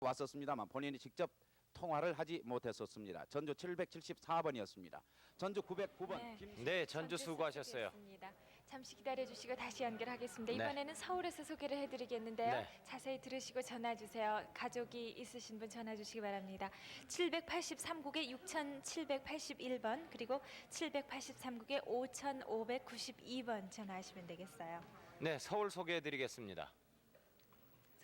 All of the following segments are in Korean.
왔었습니다만 본인이 직접 통화를 하지 못했었습니다. 전주 774번이었습니다. 전주 909번. 네, 전주 수고하셨어요. 잠시 기다려주시고 다시 연결하겠습니다. 네. 이번에는 서울에서 소개를 해드리겠는데요. 네. 자세히 들으시고 전화주세요. 가족이 있으신 분 전화주시기 바랍니다. 783국에 6781번 그리고 783국에 5592번 전화하시면 되겠어요. 네, 서울 소개해드리겠습니다.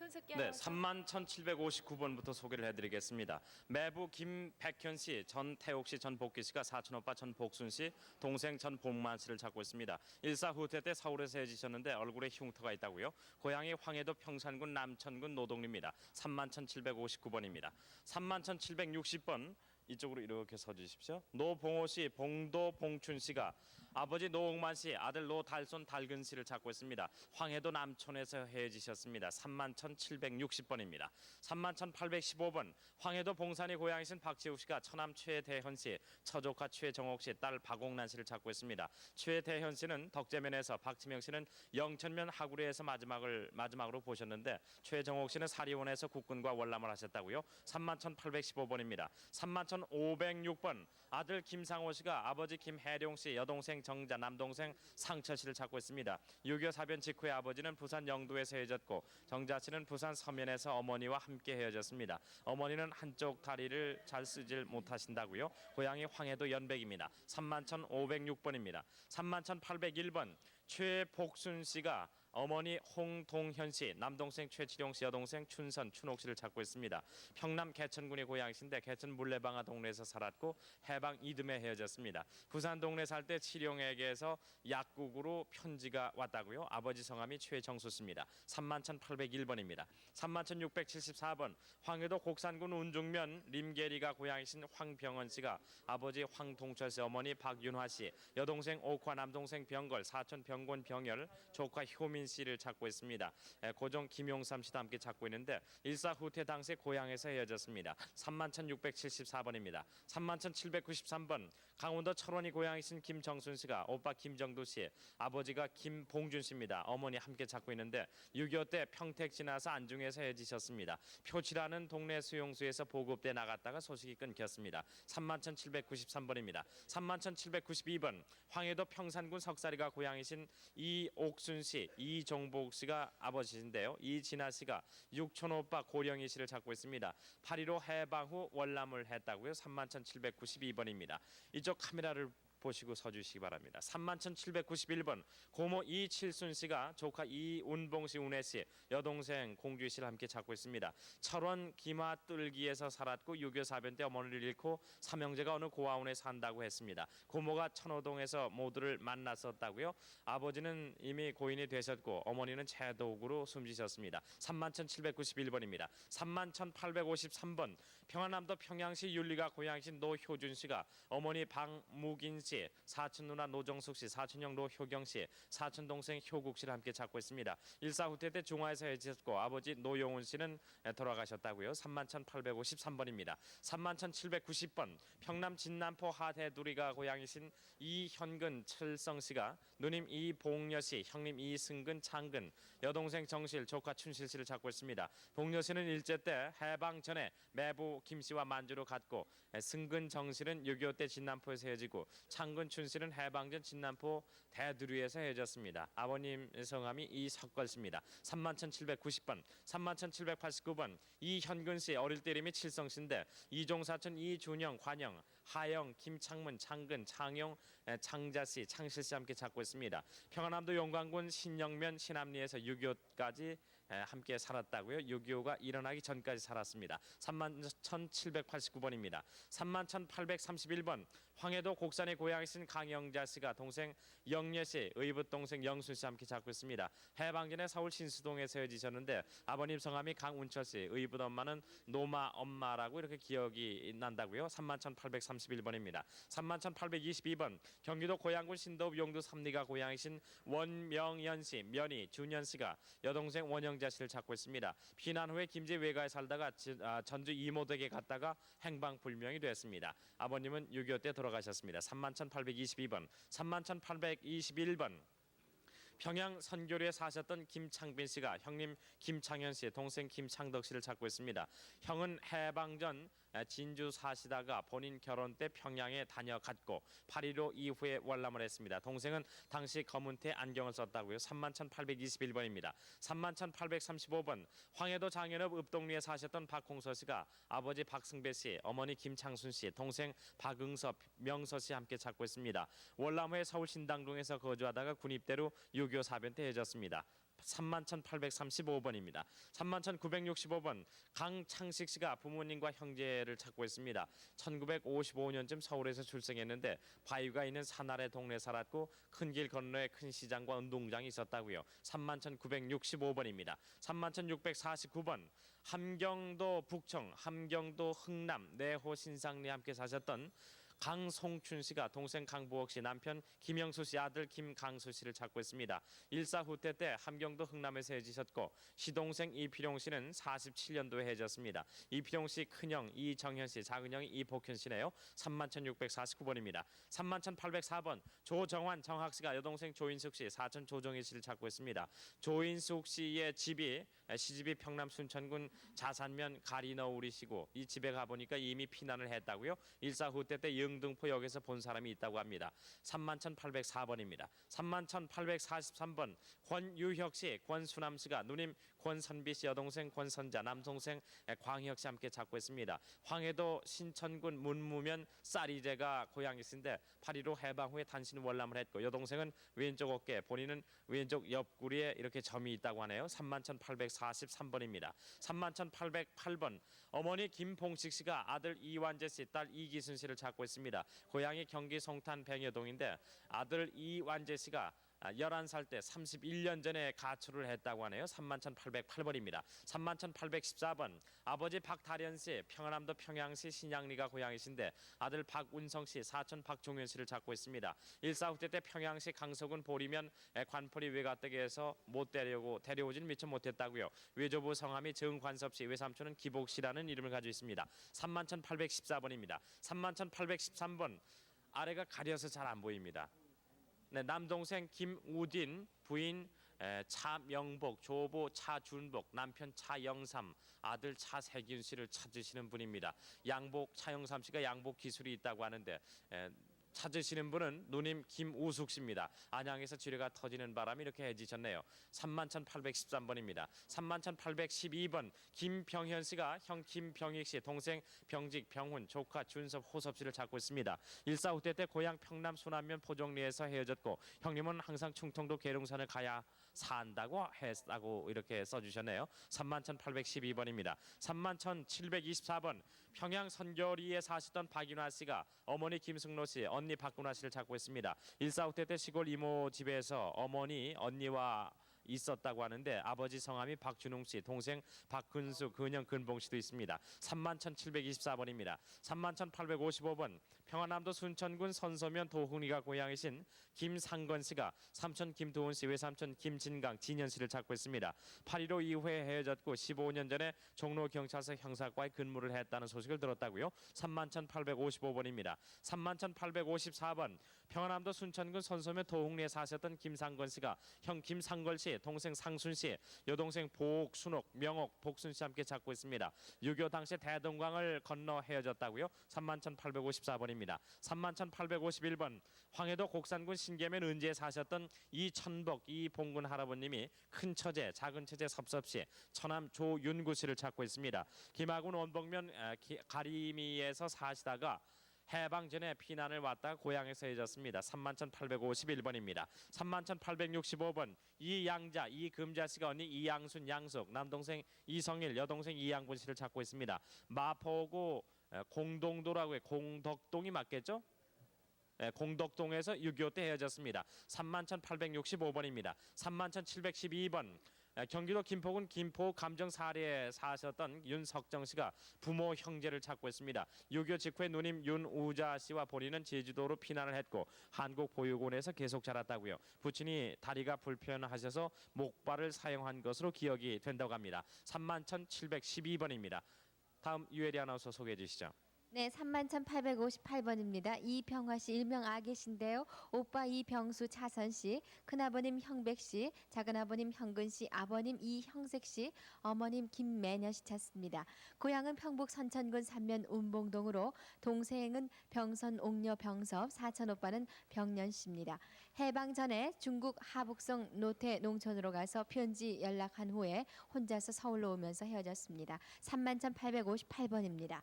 손석기 네, 아나운서. 31,759번부터 소개를 해드리겠습니다. 매부 김백현 씨, 전태옥 씨, 전복기 씨가 사촌 오빠 전복순 씨, 동생 전복만 씨를 찾고 있습니다. 일사후퇴 때 서울에서 헤어지셨는데 얼굴에 흉터가 있다고요. 고향이 황해도 평산군 남천군 노동리입니다. 31,759번입니다. 31,760번 이쪽으로 이렇게 서주십시오. 노봉호 씨, 봉도 봉춘 씨가 아버지 노옥만 씨, 아들 노달손 달근 씨를 찾고 있습니다. 황해도 남촌에서 헤어지셨습니다. 31,760번입니다. 31,815번 황해도 봉산이 고향이신 박지욱 씨가 처남 최대현 씨, 처조카 최정옥 씨, 딸 박옥란 씨를 찾고 있습니다. 최대현 씨는 덕제면에서, 박지명 씨는 영천면 하구리에서 마지막으로 보셨는데 최정옥 씨는 사리원에서 국군과 월남을 하셨다고요. 31,815번입니다. 31,506번 아들 김상호 씨가 아버지 김혜룡 씨, 여동생 정자, 남동생 상철 씨를 찾고 있습니다. 6.25 사변 직후에 아버지는 부산 영도에서 헤어졌고 정자 씨는 부산 서면에서 어머니와 함께 헤어졌습니다. 어머니는 한쪽 다리를 잘 쓰질 못하신다고요. 고향이 황해도 연백입니다. 31,506번입니다. 31,801번 최복순 씨가 어머니 홍동현 씨, 남동생 최치룡 씨, 여동생 춘선, 춘옥 씨를 찾고 있습니다. 평남 개천군이 고향이신데 개천 물레방아 동네에서 살았고 해방 이듬해 헤어졌습니다. 부산 동네 살 때 치룡에게서 약국으로 편지가 왔다고요. 아버지 성함이 최정수 씨입니다. 31,801번입니다. 31,674번 황해도 곡산군 운중면 림계리가 고향이신 황병원 씨가 아버지 황동철 씨, 어머니 박윤화 씨, 여동생 옥화, 남동생 병걸, 사촌 병곤 병열, 조카 효민 씨를 찾고 있습니다. 고종 김용삼 씨도 함께 찾고 있는데 일사후퇴 당시 고향에서 헤어졌습니다. 31,674번입니다. 31,793번 강원도 철원이 고향이신 김정순 씨가 오빠 김정도 씨, 아버지가 김봉준 씨입니다. 어머니 함께 찾고 있는데 6.25 때 평택 지나서 안중에서 헤어지셨습니다. 표치라는 동네 수용소에서 보급돼 나갔다가 소식이 끊겼습니다. 31,793번입니다. 31,792번 황해도 평산군 석사리가 고향이신 이옥순 씨, 이종복 씨가 아버지신데요. 이진아 씨가 육촌 오빠 고령희 씨를 찾고 있습니다. 8.15 해방 후 월남을 했다고요. 31,792번입니다. 이쪽 카메라를 보시고 서주시기 바랍니다. 31,791번 고모 이칠순 씨가 조카 이운봉 씨, 운혜 씨, 여동생 공주 씨를 함께 찾고 있습니다. 철원 기마뜰기에서 살았고 6.25 사변 때 어머니를 잃고 삼형제가 어느 고아원에 산다고 했습니다. 고모가 천호동에서 모두를 만났었다고요. 아버지는 이미 고인이 되셨고 어머니는 제독으로 숨지셨습니다. 31,791번입니다. 31,853번 평안남도 평양시 윤리가 고향이신 노효준 씨가 어머니 박무긴 씨, 사촌 누나 노정숙 씨, 사촌형 노효경 씨, 사촌 동생 효국 씨를 함께 찾고 있습니다. 일사후퇴 때 중화에서 헤어졌고 아버지 노용훈 씨는 돌아가셨다고요. 31,853번입니다. 31,790번 평남 진남포 하대두리가 고향이신 이현근 철성 씨가 누님 이봉여 씨, 형님 이승근 창근, 여동생 정실, 조카 춘실 씨를 찾고 있습니다. 봉여 씨는 일제 때 해방 전에 매부 김 씨와 만주로 갔고 승근 정실은 6.25 때 진남포에서 헤어지고 창근 춘실은 해방전 진남포 대두리에서 헤어졌습니다. 아버님 성함이 이석걸 씨입니다. 31,790번, 31,789번 이현근 씨 어릴 때 이름이 칠성 씨인데 이종사촌 이준영, 관영, 하영, 김창문, 창근, 창용, 창자 씨, 창실 씨 함께 찾고 있습니다. 평안남도 용광군 신영면 신암리에서 6.25까지 함께 살았다고요. 6.25가 일어나기 전까지 살았습니다. 31,789번입니다. 31,831번 황해도 곡산의 고향이신 강영자 씨가 동생 영예 씨, 의붓 동생 영순 씨 함께 찾고 있습니다. 해방전에 서울 신수동에서 헤어지셨는데 아버님 성함이 강운철 씨, 의붓 엄마는 노마 엄마라고 이렇게 기억이 난다고요. 31,831번입니다. 31,822번 경기도 고양군 신도읍 용두 삼리가 고향이신 원명연 씨, 면이 준현 씨가 여동생 원영자 씨를 찾고 있습니다. 피난 후에 김제 외가에 살다가 전주 이모댁에 갔다가 행방불명이 됐습니다. 아버님은 6.25 때 돌아가셨습니다. 31,822번, 31,821번 평양 선교리에 사셨던 김창빈 씨가 형님 김창현 씨, 동생 김창덕 씨를 찾고 있습니다. 형은 해방 전 진주 사시다가 본인 결혼 때 평양에 다녀갔고 8.15 이후에 월남을 했습니다. 동생은 당시 검은테 안경을 썼다고요. 31,821번입니다. 31,835번 황해도 장현읍 읍동리에 사셨던 박홍서 씨가 아버지 박승배 씨, 어머니 김창순 씨, 동생 박응서, 명서 씨 함께 찾고 있습니다. 월남후에 서울 신당동에서 거주하다가 군입대로 6.25 사변 때 헤어졌습니다. 31,835번입니다. 31,965번 강창식 씨가 부모님과 형제를 찾고 있습니다. 1955년쯤 서울에서 출생했는데 바위가 있는 산 아래 동네 살았고 큰 길 건너에 큰 시장과 운동장이 있었다고요. 31,965번입니다. 31,649번 함경도 북청, 함경도 흥남, 내호 신상리 함께 사셨던 강송춘 씨가 동생 강부옥 씨, 남편 김영수 씨, 아들 김강수 씨를 찾고 있습니다. 일사 후퇴 때 함경도 흥남에서 헤어지셨고 시동생 이필용 씨는 47년도에 헤어졌습니다. 이필용 씨 큰형 이정현 씨, 작은형이 이복현 씨네요. 31,649번입니다. 31,804번 조정환 정학 씨가 여동생 조인숙 씨, 사촌 조정희 씨를 찾고 있습니다. 조인숙 씨의 시집이 평남 순천군 자산면 가리너울이시고 이 집에 가보니까 이미 피난을 했다고요. 일사 후퇴 때 영등포역에서 본 사람이 있다고 합니다. 31,804번입니다. 31,843번 권유혁 씨, 권수남 씨가 누님 권선비 씨, 여동생 권선자, 남동생 광혁 씨 함께 찾고 있습니다. 황해도 신천군 문무면 쌀이제가 고향이신데 8.15 해방 후에 단신 월남을 했고 여동생은 왼쪽 어깨, 본인은 왼쪽 옆구리에 이렇게 점이 있다고 하네요. 31,843번입니다. 31,808번 어머니 김봉식 씨가 아들 이완재 씨, 딸 이기순 씨를 찾고 있습니다. 고향이 경기 송탄 병여동인데 아들 이완재 씨가 11살 때 31년 전에 가출을 했다고 하네요. 31,808번입니다. 31,814번 아버지 박다련 씨, 평안남도 평양시 신양리가 고향이신데 아들 박운성 씨, 사촌 박종현 씨를 찾고 있습니다. 일사 후퇴 때 평양시 강서군 보리면 관포리 외가댁에서 못 데려오진 미처 못했다고요. 외조부 성함이 정관섭 씨, 외삼촌은 기복 씨라는 이름을 가지고 있습니다. 31,814번입니다. 31,813번 아래가 가려서 잘 안 보입니다. 네, 남동생 김우딘, 부인 차명복, 조부 차준복, 남편 차영삼, 아들 차세균 씨를 찾으시는 분입니다. 양복 차영삼 씨가 양복 기술이 있다고 하는데 찾으시는 분은 누님 김우숙 씨입니다. 안양에서 지뢰가 터지는 바람에 이렇게 해지셨네요. 31,813번입니다. 31,812번 김병현 씨가 형 김병익 씨, 동생 병직, 병훈, 조카 준섭, 호섭 씨를 찾고 있습니다. 일사 후퇴 때 고향 평남 순안면 포종리에서 헤어졌고 형님은 항상 충청도 계룡산을 가야 산다고 했다고 이렇게 써주셨네요. 31,812번입니다. 31,724번 평양 선교리에 사시던 박윤화 씨가 어머니 김승로 씨, 언니 박군화 씨를 찾고 있습니다. 일사 후퇴 때 시골 이모 집에서 어머니, 언니와 있었다고 하는데 아버지 성함이 박준웅 씨, 동생 박근수, 근형 근봉 씨도 있습니다. 31,724번입니다. 31,855번 평안남도 순천군 선서면 도흥리가 고향이신 김상건 씨가 삼촌 김도훈 씨, 외삼촌 김진강, 진현 씨를 찾고 있습니다. 8.15 이후에 헤어졌고 15년 전에 종로경찰서 형사과에 근무를 했다는 소식을 들었다고요. 31,855번입니다. 31,854번 평안남도 순천군 선서면 도흥리에 사셨던 김상건 씨가 형 김상걸 씨, 동생 상순 씨, 여동생 복순옥, 명옥, 복순 씨 함께 찾고 있습니다. 6.25 당시 대동강을 건너 헤어졌다고요. 31,854번입니다. 31,851번 황해도 곡산군 신계면 은지에 사셨던 이천복, 이봉군 할아버님이 큰 처제, 작은 처제 섭섭씨, 처남 조윤구 씨를 찾고 있습니다. 김하군 원봉면 가리미에서 사시다가 해방 전에 피난을 왔다가 고향에서 헤어졌습니다. 31,851번입니다. 31,865번 이양자, 이금자 씨가 언니 이양순, 양숙, 남동생 이성일, 여동생 이양분 씨를 찾고 있습니다. 마포구 공동도라고 해요. 공덕동이 맞겠죠? 공덕동에서 6.25 때 헤어졌습니다. 31,865번입니다. 31,712번 경기도 김포군 김포 감정사리에 사셨던 윤석정 씨가 부모 형제를 찾고 있습니다. 6.25 직후에 누님 윤우자 씨와 본인은 제주도로 피난을 했고 한국 보육원에서 계속 자랐다고요. 부친이 다리가 불편하셔서 목발을 사용한 것으로 기억이 된다고 합니다. 31,712번입니다. 다음 유혜리 아나운서 소개해 주시죠. 네, 31,858번입니다. 이병화 씨 일명 아계 씨인데요. 오빠 이병수 차선 씨, 큰아버님 형백 씨, 작은아버님 형근 씨, 아버님 이형색 씨, 어머님 김매녀 씨 찾습니다. 고향은 평북 선천군 삼면 운봉동으로, 동생은 병선 옥녀 병섭, 사촌 오빠는 병년 씨입니다. 해방 전에 중국 하북성 노태 농촌으로 가서 편지 연락한 후에 혼자서 서울로 오면서 헤어졌습니다. 31,858번입니다.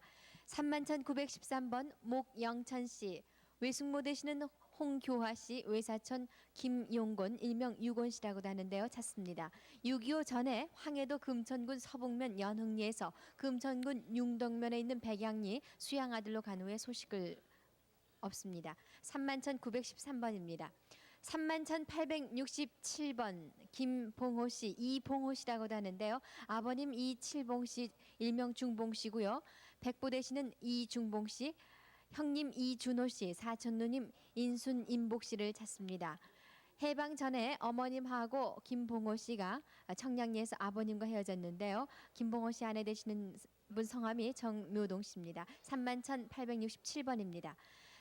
31,913번 목영천 씨, 외숙모 되시는 홍교화 씨, 외사촌 김용곤 일명 유곤 씨라고도 하는데요. 찾습니다. 6.25 전에 황해도 금천군 서북면 연흥리에서 금천군 융덕면에 있는 백양리 수양 아들로 간 후에 소식을 없습니다. 31,913번입니다. 31,867번 김봉호 씨, 이봉호 씨라고도 하는데요. 아버님 이칠봉 씨 일명 중봉 씨고요. 백보 되시는 이중봉 씨, 형님 이준호 씨, 사촌 누님 인순임복 씨를 찾습니다. 해방 전에 어머님하고 김봉호 씨가 청량리에서 아버님과 헤어졌는데요. 김봉호 씨 아내 되시는 분 성함이 정묘동 씨입니다. 31,867번입니다.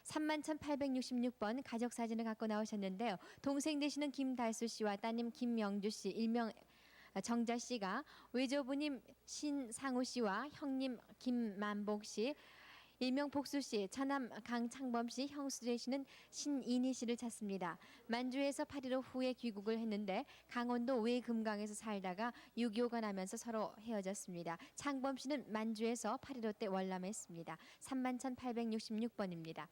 31,866번 가족 사진을 갖고 나오셨는데요. 동생 되시는 김달수 씨와 따님 김명주 씨 일명 정자 씨가 외조부님 신상우 씨와 형님 김만복 씨 일명 복수 씨, 처남 강창범 씨, 형수 되시는 신인희 씨를 찾습니다. 만주에서 8.15 후에 귀국을 했는데 강원도 외금강에서 살다가 6.25가 나면서 서로 헤어졌습니다. 창범 씨는 만주에서 8.15 때 월남했습니다. 31,866번입니다.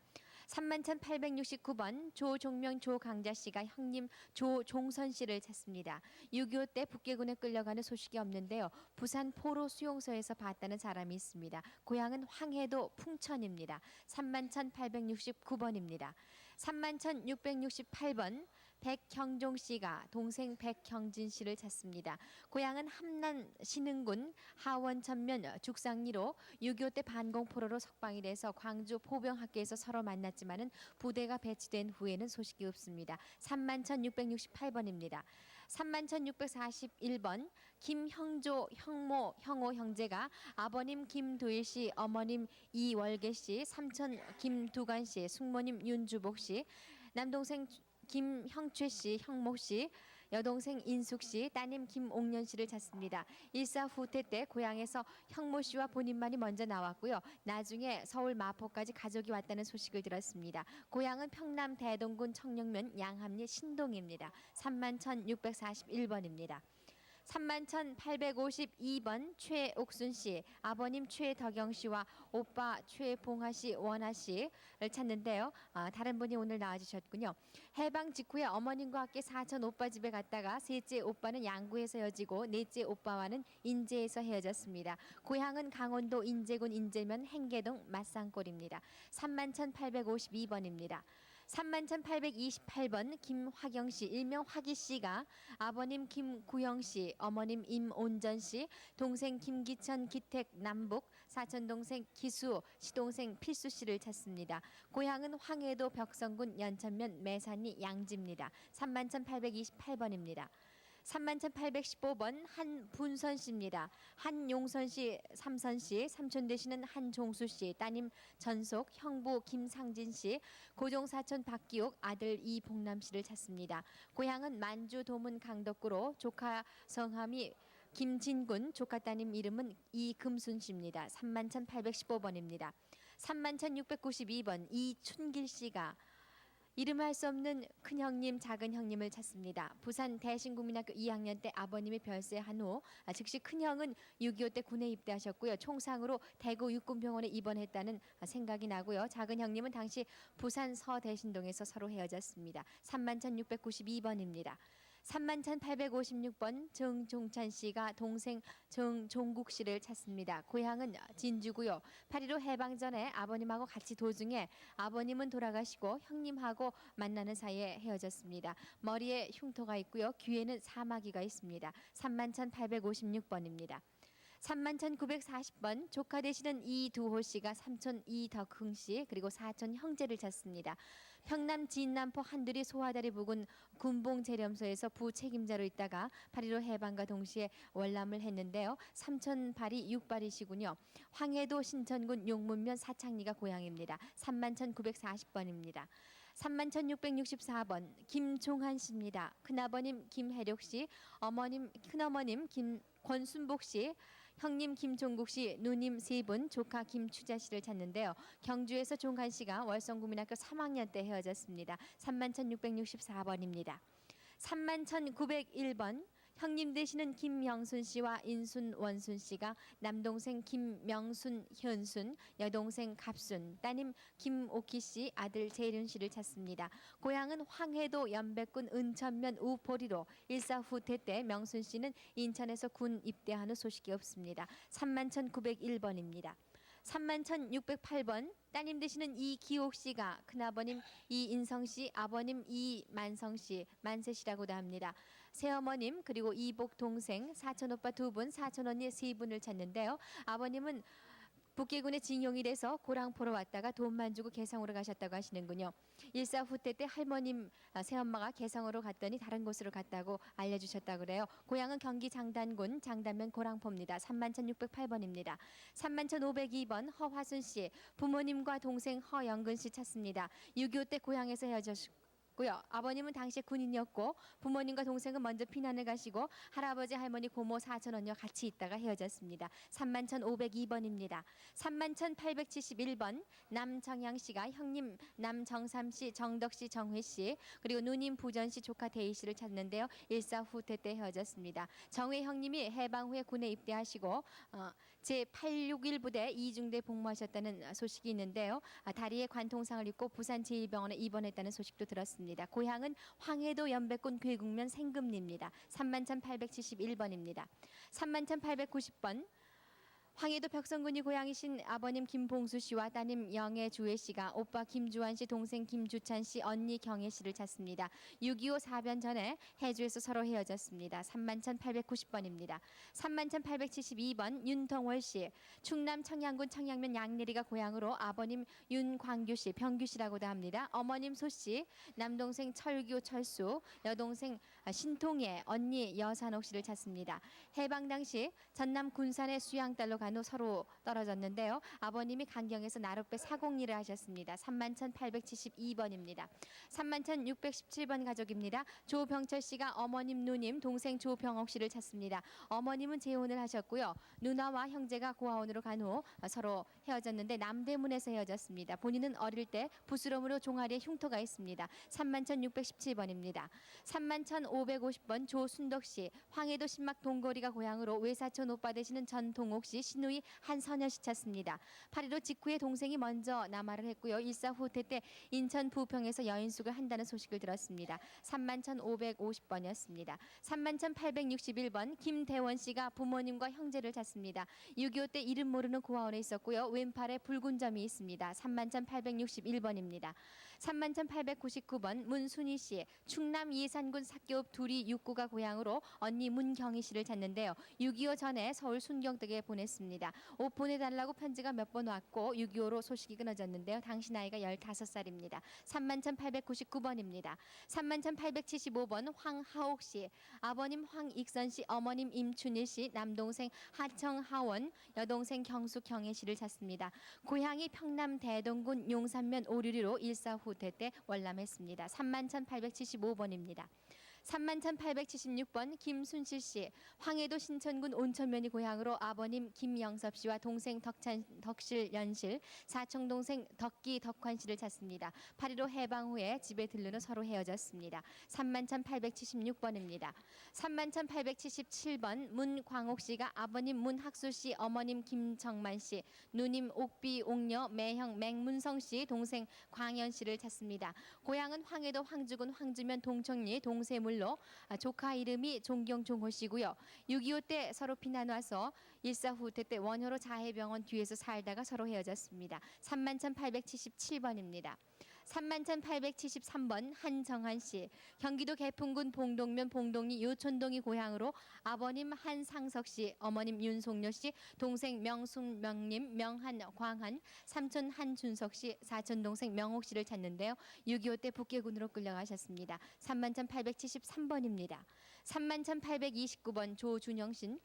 31,869번 조종명 조강자 씨가 형님 조종선 씨를 찾습니다. 6.25 때 북계군에 끌려가는 소식이 없는데요. 부산 포로 수용소에서 봤다는 사람이 있습니다. 고향은 황해도 풍천입니다. 31,869번입니다. 31,668번 백형종 씨가 동생 백형진 씨를 찾습니다. 고향은 함남 신흥군 하원천면 죽상리로 6.25 때 반공포로로 석방이 돼서 광주 포병학교에서 서로 만났지만은 부대가 배치된 후에는 소식이 없습니다. 31,668번입니다. 31,641번 김형조 형모 형오 형제가 아버님 김도일 씨, 어머님 이월계 씨, 삼촌 김두관 씨, 숙모님 윤주복 씨, 남동생 김형최 씨, 형목 씨, 여동생 인숙 씨, 따님 김옥년 씨를 찾습니다. 일사 후퇴 때 고향에서 형모 씨와 본인만이 먼저 나왔고요. 나중에 서울 마포까지 가족이 왔다는 소식을 들었습니다. 고향은 평남 대동군 청령면 양함리 신동입니다. 31,641번입니다. 31,852번 최옥순 씨, 아버님 최덕영 씨와 오빠 최봉하 씨, 원하 씨를 찾는데요. 다른 분이 오늘 나와주셨군요. 해방 직후에 어머님과 함께 사촌 오빠 집에 갔다가 셋째 오빠는 양구에서 헤어지고 넷째 오빠와는 인제에서 헤어졌습니다. 고향은 강원도 인제군 인제면 행계동 맛상골입니다. 31,852번입니다. 31,828번 김화경 씨, 일명 화기 씨가 아버님 김구영 씨, 어머님 임온전 씨, 동생 김기천 기택 남북, 사촌 동생 기수, 시동생 필수 씨를 찾습니다. 고향은 황해도 벽성군 연천면 매산리 양지입니다. 31,828번입니다. 31,815번 한분선 씨입니다. 한용선 씨, 삼선 씨, 삼촌 되시는 한종수 씨, 따님 전속, 형부 김상진 씨, 고종 사촌 박기옥, 아들 이봉남 씨를 찾습니다. 고향은 만주 도문 강덕구로 조카 성함이 김진군, 조카 따님 이름은 이금순 씨입니다. 31,815번입니다. 31,692번 이춘길 씨가 이름 할 수 없는 큰형님, 작은형님을 찾습니다. 부산 대신국민학교 2학년 때 아버님이 별세한 후 즉시 큰형은 6.25 때 군에 입대하셨고요. 총상으로 대구 육군병원에 입원했다는 생각이 나고요. 작은형님은 당시 부산 서대신동에서 서로 헤어졌습니다. 31,692번입니다. 31,856번 정종찬 씨가 동생 정종국 씨를 찾습니다. 고향은 진주고요. 8.15 해방 전에 아버님하고 같이 도중에 아버님은 돌아가시고 형님하고 만나는 사이에 헤어졌습니다. 머리에 흉터가 있고요. 귀에는 사마귀가 있습니다. 31,856번입니다. 31,940번 조카 되시는 이두호 씨가 삼촌 이덕흥 씨 그리고 사촌 형제를 찾습니다. 평남 진남포 한두리 소화다리 부근 군봉재렴소에서 부책임자로 있다가 8.15 해방과 동시에 월남을 했는데요. 삼촌 발이 육발이시군요. 황해도 신천군 용문면 사창리가 고향입니다. 31,940번입니다. 31,664번 김종한 씨입니다. 큰아버님 김혜력 씨, 큰어머님 김권순복 씨, 형님 김종국 씨, 누님 세 분, 조카 김추자 씨를 찾는데요. 경주에서 종한 씨가 월성국민학교 3학년 때 헤어졌습니다. 31,664번입니다. 31,901번 형님 되시는 김명순 씨와 인순 원순 씨가 남동생 김명순 현순, 여동생 갑순, 따님 김옥희 씨, 아들 재륜 씨를 찾습니다. 고향은 황해도 연백군 은천면 우포리로 일사 후퇴 때 명순 씨는 인천에서 군 입대한 후 소식이 없습니다. 31,901번입니다. 31,608번 따님 되시는 이기옥 씨가 큰아버님 이인성 씨, 아버님 이만성 씨, 만세 씨라고도 합니다. 새어머님 그리고 이복 동생, 사촌 오빠 2분, 사촌 언니 3분을 찾는데요. 아버님은 북계군에 징용이 돼서 고랑포로 왔다가 돈만 주고 개성으로 가셨다고 하시는군요. 일사 후퇴 때 할머님, 새엄마가 개성으로 갔더니 다른 곳으로 갔다고 알려주셨다고 그래요. 고향은 경기 장단군 장단면 고랑포입니다. 31,608번입니다. 31,502번 허화순 씨, 부모님과 동생 허영근 씨 찾습니다. 6.25 때 고향에서 헤어졌고요. 아버님은 당시에 군인이었고 부모님과 동생은 먼저 피난을 가시고 할아버지, 할머니, 고모, 사촌 언니와 같이 있다가 헤어졌습니다. 31,502번입니다. 31,871번 남정양 씨가 형님 남정삼 씨, 정덕 씨, 정회 씨 그리고 누님 부전 씨, 조카 대희 씨를 찾는데요. 일사 후퇴 때 헤어졌습니다. 정회 형님이 해방 후에 군에 입대하시고 제861 부대 2중대 복무하셨다는 소식이 있는데요. 다리에 관통상을 입고 부산 제1병원에 입원했다는 소식도 들었습니다. 고향은 황해도 연백군 괴국면 생금리입니다. 31,871번입니다. 31,890번 황해도 벽성군이 고향이신 아버님 김봉수 씨와 따님 영애주혜 씨가 오빠 김주환 씨, 동생 김주찬 씨, 언니 경혜 씨를 찾습니다. 6.25 사변 전에 해주에서 서로 헤어졌습니다. 31,890번입니다. 31,872번 윤동월 씨, 충남 청양군 청양면 양내리가 고향으로 아버님 윤광규 씨, 병규 씨라고도 합니다. 어머님 소 씨, 남동생 철규 철수, 여동생 신통예, 언니 여산옥 씨를 찾습니다. 해방 당시 전남 군산의 수양딸로 간 후 서로 떨어졌는데요. 아버님이 강경에서 나룻배 사공리를 하셨습니다. 31,872번입니다. 31,617번 가족입니다. 조병철 씨가 어머님, 누님, 동생 조병옥 씨를 찾습니다. 어머님은 재혼을 하셨고요. 누나와 형제가 고아원으로 간 후 서로 헤어졌는데 남대문에서 헤어졌습니다. 본인은 어릴 때 부스럼으로 종아리에 흉터가 있습니다. 31,617번입니다. 31,550번 조순덕 씨, 황해도 신막 동거리가 고향으로 외사촌 오빠 되시는 전동옥 씨, 신우이 한선여 씨 찾습니다. 8.15 직후에 동생이 먼저 남하를 했고요. 일사 후퇴 때 인천 부평에서 여인숙을 한다는 소식을 들었습니다. 31,550번이었습니다. 31,861번 김대원 씨가 부모님과 형제를 찾습니다. 6.25 때 이름 모르는 고아원에 있었고요. 왼팔에 붉은 점이 있습니다. 31,861번입니다. 31,899번 문순희 씨, 충남 예산군 삭교읍 두리 육구가 고향으로 언니 문경희 씨를 찾는데요. 6.25 전에 서울 순경댁에 보냈습니다. 옷 보내달라고 편지가 몇 번 왔고 6.25로 소식이 끊어졌는데요. 당시 나이가 15살입니다. 31,899번입니다. 31,875번 황하옥 씨, 아버님 황익선 씨, 어머님 임춘일 씨, 남동생 하청하원, 여동생 경숙경혜 씨를 찾습니다. 고향이 평남 대동군 용산면 오류리로 일사 후퇴 때 월남했습니다. 31,875번입니다. 31,876번 김순실 씨, 황해도 신천군 온천면이 고향으로 아버님 김영섭 씨와 동생 덕실 연실, 사촌 동생 덕기 덕환 씨를 찾습니다. 8.15 해방 후에 집에 들르는 서로 헤어졌습니다. 31,876번입니다. 31,877번 문광옥 씨가 아버님 문학수 씨, 어머님 김정만 씨, 누님 옥비 옥녀 매형 맹문성 씨, 동생 광현 씨를 찾습니다. 고향은 황해도 황주군 황주면 동청리 동세물 조카 이름이 종경종호 씨고요. 6.25 때 서로 피난 와서 일사 후퇴 때 원효로 자해병원 뒤에서 살다가 서로 헤어졌습니다. 31,877번입니다. 31,873번 한정한 씨. 경기도 개풍군 봉동면 봉동리 요촌동이 고향으로 아버님 한상석 씨, 어머님 윤송녀 씨, 동생 명순명님, 명한광한, 삼촌 한준석 씨, 사촌 동생 명옥 씨를 찾는데요. 6.25 때 북계군으로 끌려가셨습니다. 31,873번입니다. 31,829번 조준영 씨.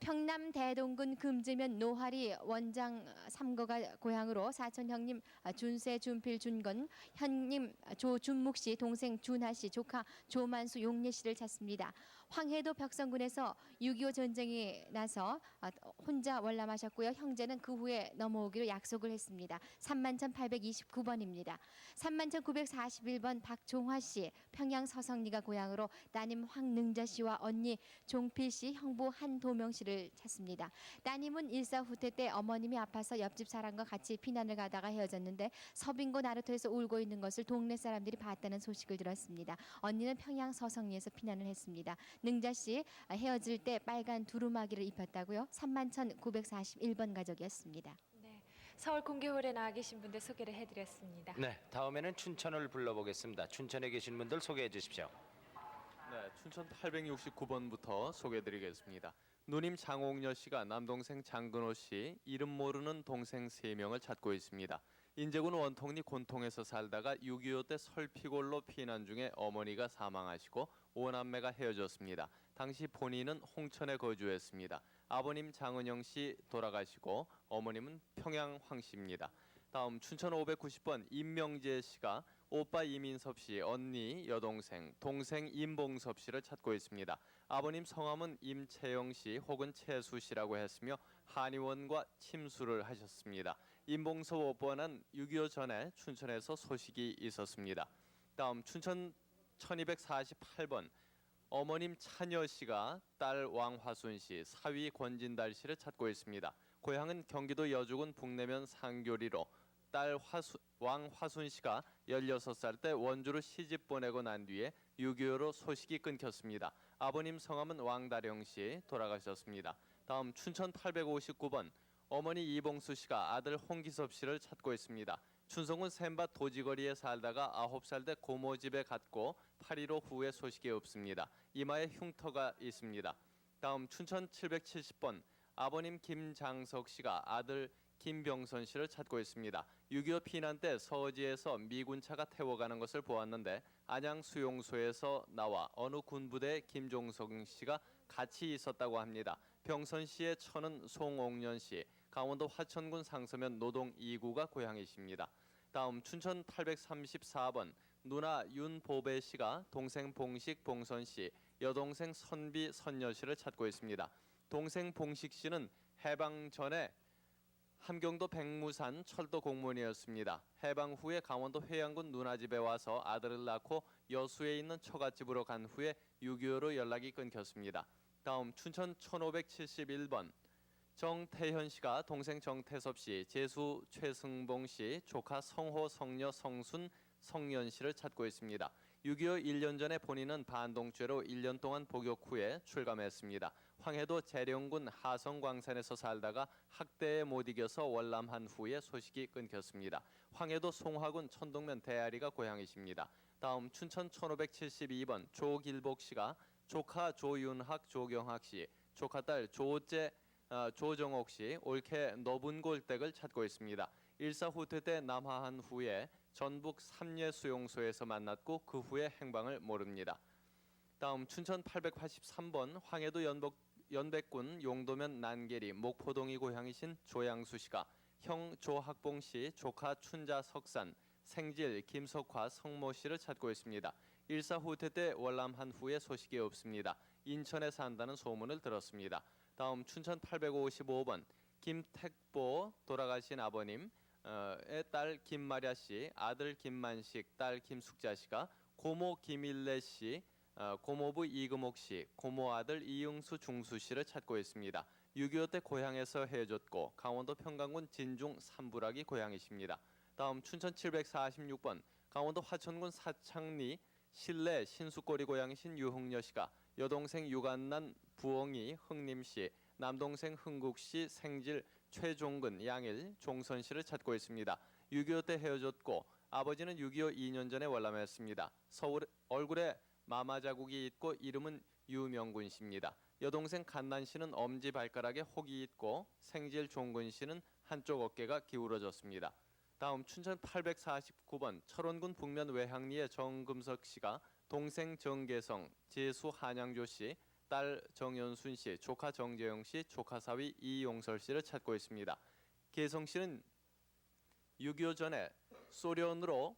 평남 대동군 금지면 노하리 원장 삼거가 고향으로 사촌 형님 준세 준필 준건, 형님 조준묵 씨, 동생 준하 씨, 조카 조만수 용례 씨를 찾습니다. 황해도 벽성군에서 6.25 전쟁이 나서 혼자 월남하셨고요. 형제는 그 후에 넘어오기로 약속을 했습니다. 31,829번입니다. 31,941번 박종화 씨, 평양 서성리가 고향으로 따님 황능자 씨와 언니 종필 씨, 형부 한도명 씨를 찾습니다. 따님은 일사후퇴 때 어머님이 아파서 옆집 사람과 같이 피난을 가다가 헤어졌는데 서빙고 나루터에서 울고 있는 것을 동네 사람들이 봤다는 소식을 들었습니다. 언니는 평양 서성리에서 피난을 했습니다. 능자 씨 헤어질 때 빨간 두루마기를 입혔다고요. 31,941번 가족이었습니다. 네, 서울 공개홀에 나와 계신 분들 소개를 해드렸습니다. 네, 다음에는 춘천을 불러보겠습니다. 춘천에 계신 분들 소개해 주십시오. 네, 춘천 869번부터 소개해드리겠습니다. 누님 장옥녀 씨가 남동생 장근호 씨, 이름 모르는 동생 3명을 찾고 있습니다. 인제군 원통리 곤통에서 살다가 6.25 때 설피골로 피난 중에 어머니가 사망하시고 5남매가 헤어졌습니다. 당시 본인은 홍천에 거주했습니다. 아버님 장은영 씨 돌아가시고 어머님은 평양 황 씨입니다. 다음 춘천 590번 임명재 씨가 오빠 이민섭 씨, 언니, 여동생, 동생 임봉섭 씨를 찾고 있습니다. 아버님 성함은 임채영 씨 혹은 채수 씨라고 했으며 한의원과 침수를 하셨습니다. 임봉섭 오빠는 6.25 전에 춘천에서 소식이 있었습니다. 다음 춘천 1248번 어머님 찬여 씨가 딸 왕화순 씨, 사위 권진달 씨를 찾고 있습니다. 고향은 경기도 여주군 북내면 상교리로 딸 왕화순 씨가 16살 때 원주로 시집 보내고 난 뒤에 6.25로 소식이 끊겼습니다. 아버님 성함은 왕다령 씨 돌아가셨습니다. 다음 춘천 859번 어머니 이봉수 씨가 아들 홍기섭 씨를 찾고 있습니다. 춘성군 샘밭 도지거리에 살다가 9살 때 고모 집에 갔고 8.15 후에 소식이 없습니다. 이마에 흉터가 있습니다. 다음 춘천 770번 아버님 김장석 씨가 아들 김병선 씨를 찾고 있습니다. 6.25 피난 때 서지에서 미군차가 태워가는 것을 보았는데 안양 수용소에서 나와 어느 군부대 김종성 씨가 같이 있었다고 합니다. 병선 씨의 처는 송옥년 씨, 강원도 화천군 상서면 노동 2구가 고향이십니다. 다음 춘천 834번 누나 윤보배 씨가 동생 봉식 봉선 씨, 여동생 선비 선여 씨를 찾고 있습니다. 동생 봉식 씨는 해방 전에 함경도 백무산 철도 공무원이었습니다. 해방 후에 강원도 회양군 누나 집에 와서 아들을 낳고 여수에 있는 처갓집으로 간 후에 6.25로 연락이 끊겼습니다. 다음 춘천 1571번 정태현 씨가 동생 정태섭 씨, 제수 최승봉 씨, 조카 성호, 성녀, 성순, 성연 씨를 찾고 있습니다. 6.25 1년 전에 본인은 반동죄로 1년 동안 복역 후에 출감했습니다. 황해도 재령군 하성광산에서 살다가 학대에 못 이겨서 월남한 후에 소식이 끊겼습니다. 황해도 송화군 천동면 대아리가 고향이십니다. 다음 춘천 1572번 조길복 씨가 조카 조윤학, 조경학 씨, 조카딸 조제 조정옥 씨, 올케 너분골댁을 찾고 있습니다. 일사후퇴 때 남하한 후에 전북 삼례수용소에서 만났고 그 후에 행방을 모릅니다. 다음 춘천 883번 황해도 연백군 용도면 난계리 목포동이 고향이신 조양수 씨가 형 조학봉 씨, 조카 춘자 석산, 생질 김석화, 성모 씨를 찾고 있습니다. 일사후퇴 때 월남한 후에 소식이 없습니다. 인천에 산다는 소문을 들었습니다. 다음 춘천 855번 김택보 돌아가신 아버님의 딸 김마랴 씨, 아들 김만식, 딸 김숙자 씨가 고모 김일래 씨, 고모부 이금옥 씨, 고모 아들 이응수 중수 씨를 찾고 있습니다. 6.25 때 고향에서 헤어졌고 강원도 평강군 진중 삼부락이 고향이십니다. 다음 춘천 746번 강원도 화천군 사창리 신내 신수꼬리 고향이신 유흥여 씨가 여동생 유관난 부엉이 흥림 씨, 남동생 흥국 씨, 생질 최종근, 양일, 종선 씨를 찾고 있습니다. 6.25 때 헤어졌고 아버지는 6.25 2년 전에 월남했습니다. 서울 얼굴에 마마 자국이 있고 이름은 유명군 씨입니다. 여동생 간난 씨는 엄지 발가락에 혹이 있고 생질 종근 씨는 한쪽 어깨가 기울어졌습니다. 다음 춘천 849번 철원군 북면 외항리의 정금석 씨가 동생 정계성, 제수 한양조 씨, 딸 정연순 씨, 조카 정재영 씨, 조카 사위 이용설 씨를 찾고 있습니다. 계성 씨는 6.25 전에 소련으로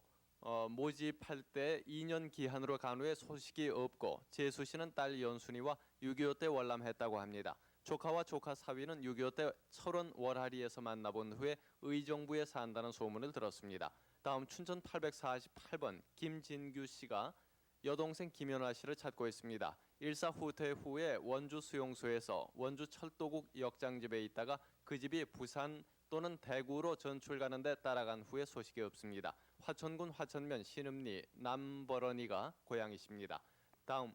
모집할 때 2년 기한으로 간 후에 소식이 없고 제수 씨는 딸 연순이와 6.25 때 월남했다고 합니다. 조카와 조카 사위는 6.25 때 철원 월하리에서 만나본 후에 의정부에 산다는 소문을 들었습니다. 다음 춘천 848번 김진규 씨가 여동생 김연아 씨를 찾고 있습니다. 일사 후퇴 후에 원주 수용소에서 원주 철도국 역장집에 있다가 그 집이 부산 또는 대구로 전출 가는데 따라간 후에 소식이 없습니다. 화천군 화천면 신음리 남버러니가 고향이십니다. 다음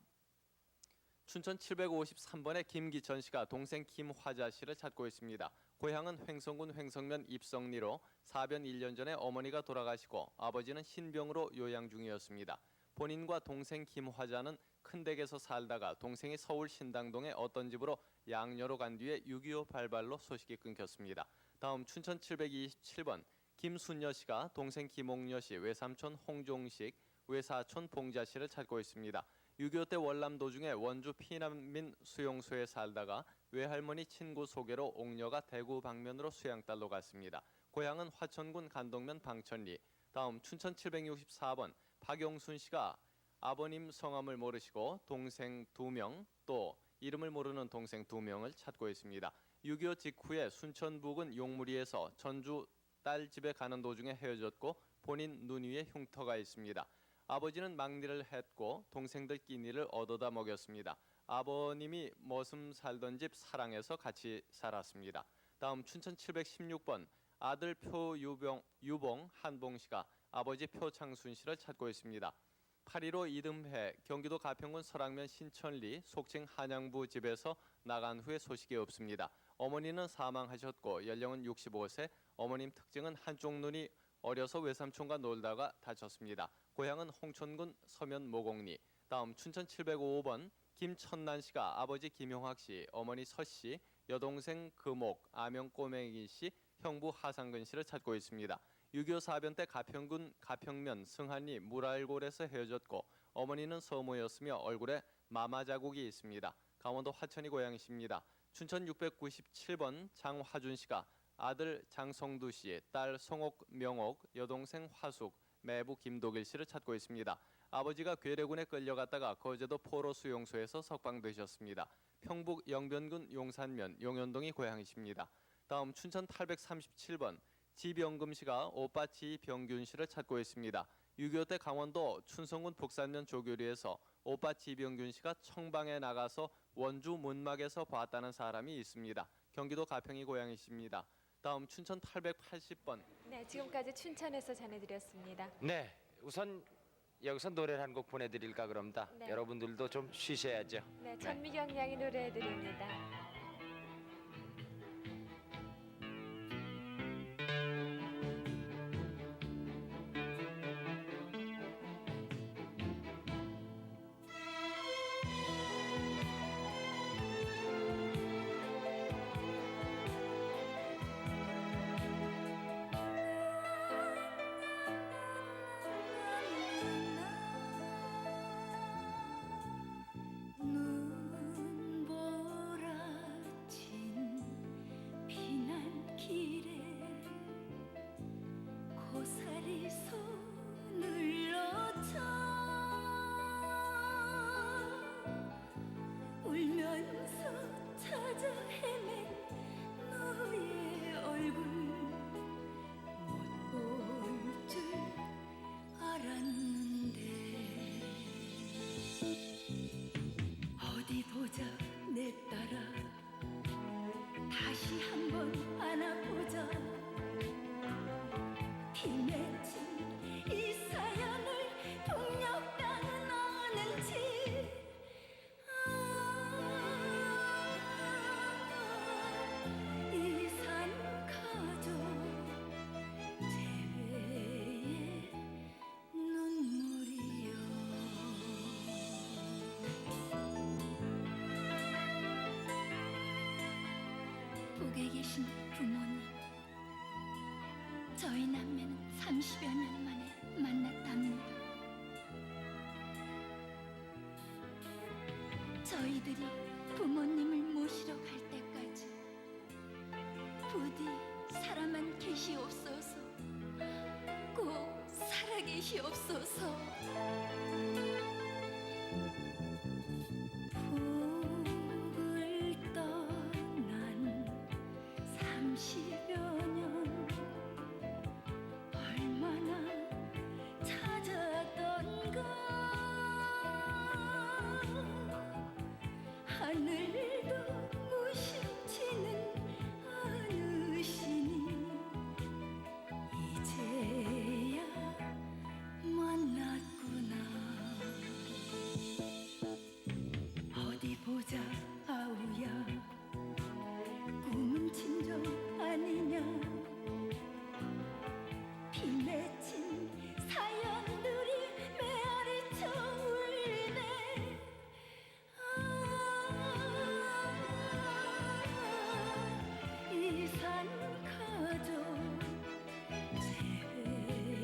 춘천 753번의 김기천 씨가 동생 김화자 씨를 찾고 있습니다. 고향은 횡성군 횡성면 입성리로 사변 1년 전에 어머니가 돌아가시고 아버지는 신병으로 요양 중이었습니다. 본인과 동생 김화자는 큰 댁에서 살다가 동생이 서울 신당동의 어떤 집으로 양녀로 간 뒤에 6.25 발발로 소식이 끊겼습니다. 다음 춘천 727번 김순여 씨가 동생 김옥여 씨, 외삼촌 홍종식, 외사촌 봉자 씨를 찾고 있습니다. 6.25 때 월남 도중에 원주 피난민 수용소에 살다가 외할머니 친구 소개로 옥녀가 대구 방면으로 수양딸로 갔습니다. 고향은 화천군 간동면 방천리. 다음 춘천 764번 박용순 씨가 아버님 성함을 모르시고 동생 2명 또 이름을 모르는 동생 2명을 찾고 있습니다. 6.25 직후에 순천 부근 용무리에서 전주 딸 집에 가는 도중에 헤어졌고 본인 눈 위에 흉터가 있습니다. 아버지는 막리를 했고 동생들 끼니를 얻어다 먹였습니다. 아버님이 머슴 살던 집 사랑에서 같이 살았습니다. 다음 춘천 716번 아들 유봉 한봉 씨가 아버지 표창순 씨를 찾고 있습니다. 8.15 이듬해 경기도 가평군 설악면 신천리 속칭 한양부 집에서 나간 후에 소식이 없습니다. 어머니는 사망하셨고 연령은 65세, 어머님 특징은 한쪽 눈이 어려서 외삼촌과 놀다가 다쳤습니다. 고향은 홍천군 서면 모곡리. 다음 춘천 705번 김천난 씨가 아버지 김용학 씨, 어머니 서 씨, 여동생 금옥, 아명 꼬맹이 씨, 형부 하상근 씨를 찾고 있습니다. 6.25 사변 때 가평면 승한리 물알골에서 헤어졌고 어머니는 서모였으며 얼굴에 마마 자국이 있습니다. 강원도 화천이 고향이십니다. 춘천 697번 장화준 씨가 아들 장성두 씨, 딸 성옥 명옥, 여동생 화숙, 매부 김도길 씨를 찾고 있습니다. 아버지가 괴뢰군에 끌려갔다가 거제도 포로 수용소에서 석방되셨습니다. 평북 영변군 용산면 용현동이 고향이십니다. 다음 춘천 837번 지병금 씨가 오빠 지병균 씨를 찾고 있습니다. 6.25 때 강원도 춘성군 북산면 조교리에서 오빠 지병균 씨가 청방에 나가서 원주 문막에서 봤다는 사람이 있습니다. 경기도 가평이 고향이십니다. 다음 춘천 880번. 네, 지금까지 춘천에서 전해드렸습니다. 네, 우선 여기서 노래를 한 곡 보내드릴까 그럽니다. 네. 여러분들도 좀 쉬셔야죠. 네, 천미경 양이 노래해드립니다. 눈보라 부모님, 저희 남매는 30여 년 만에 만났답니다. 저희들이 부모님을 모시러 갈 때까지 부디 살아만 계시옵소서. 꼭 살아계시옵소서. 북을 떠난 30여 년 얼마나 찾았던가. 하늘도 무심치는 않으시니 이제야 만났구나. 어디 보자 아우야, 꿈은 진정 아니냐. 비 맺힌 사연들이 메아리쳐 울네. 이산 가족 재회의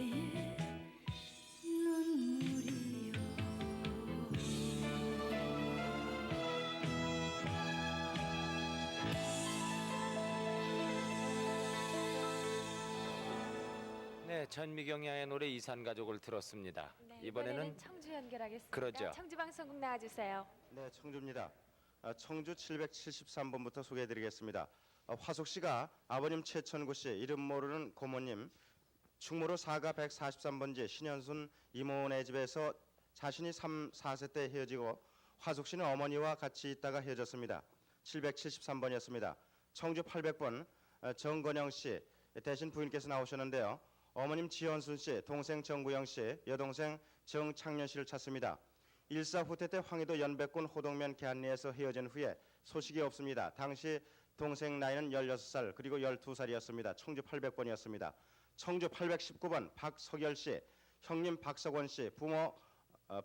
눈물이요. 네, 전미경 양의 노래 이산가족을 들었습니다. 네, 이번에는 청주 연결하겠습니다. 그러죠. 청주방송국 나와주세요. 네, 청주입니다. 청주 773번부터 소개해드리겠습니다. 화숙 씨가 아버님 최천구 씨, 이름 모르는 고모님, 충무로 사가 143번지 신현순 이모네 집에서 자신이 4세 때 헤어지고 화숙 씨는 어머니와 같이 있다가 헤어졌습니다. 773번이었습니다. 청주 800번 정건영 씨 대신 부인께서 나오셨는데요. 어머님 지현순 씨, 동생 정구영 씨, 여동생 정창년 씨를 찾습니다. 일사 후퇴 때 황해도 연백군 호동면 계안리에서 헤어진 후에 소식이 없습니다. 당시 동생 나이는 16살 그리고 12살이었습니다. 청주 800번이었습니다. 청주 819번 박석열 씨, 형님 박석원 씨, 부모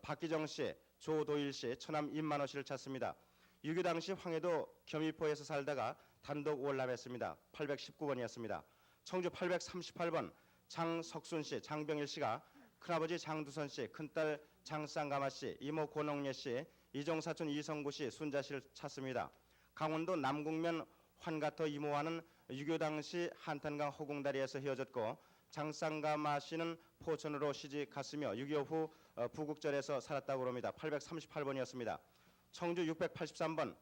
박기정 씨, 조도일 씨, 처남 임만호 씨를 찾습니다. 6.25 당시 황해도 겸이포에서 살다가 단독 월남했습니다. 819번이었습니다. 청주 838번 장석순 씨, 장병일 씨가 큰아버지 장두선 씨, 큰딸 장쌍가마 씨, 이모 권옥예 씨, 이종사촌 이성구 씨, 순자 씨를 찾습니다. 강원도 남궁면 환가터 이모와는 6.25 당시 한탄강 허공다리에서 헤어졌고 장쌍가마 씨는 포천으로 시집 갔으며 6.25 후 부국절에서 살았다고 합니다. 838번이었습니다. 청주 683번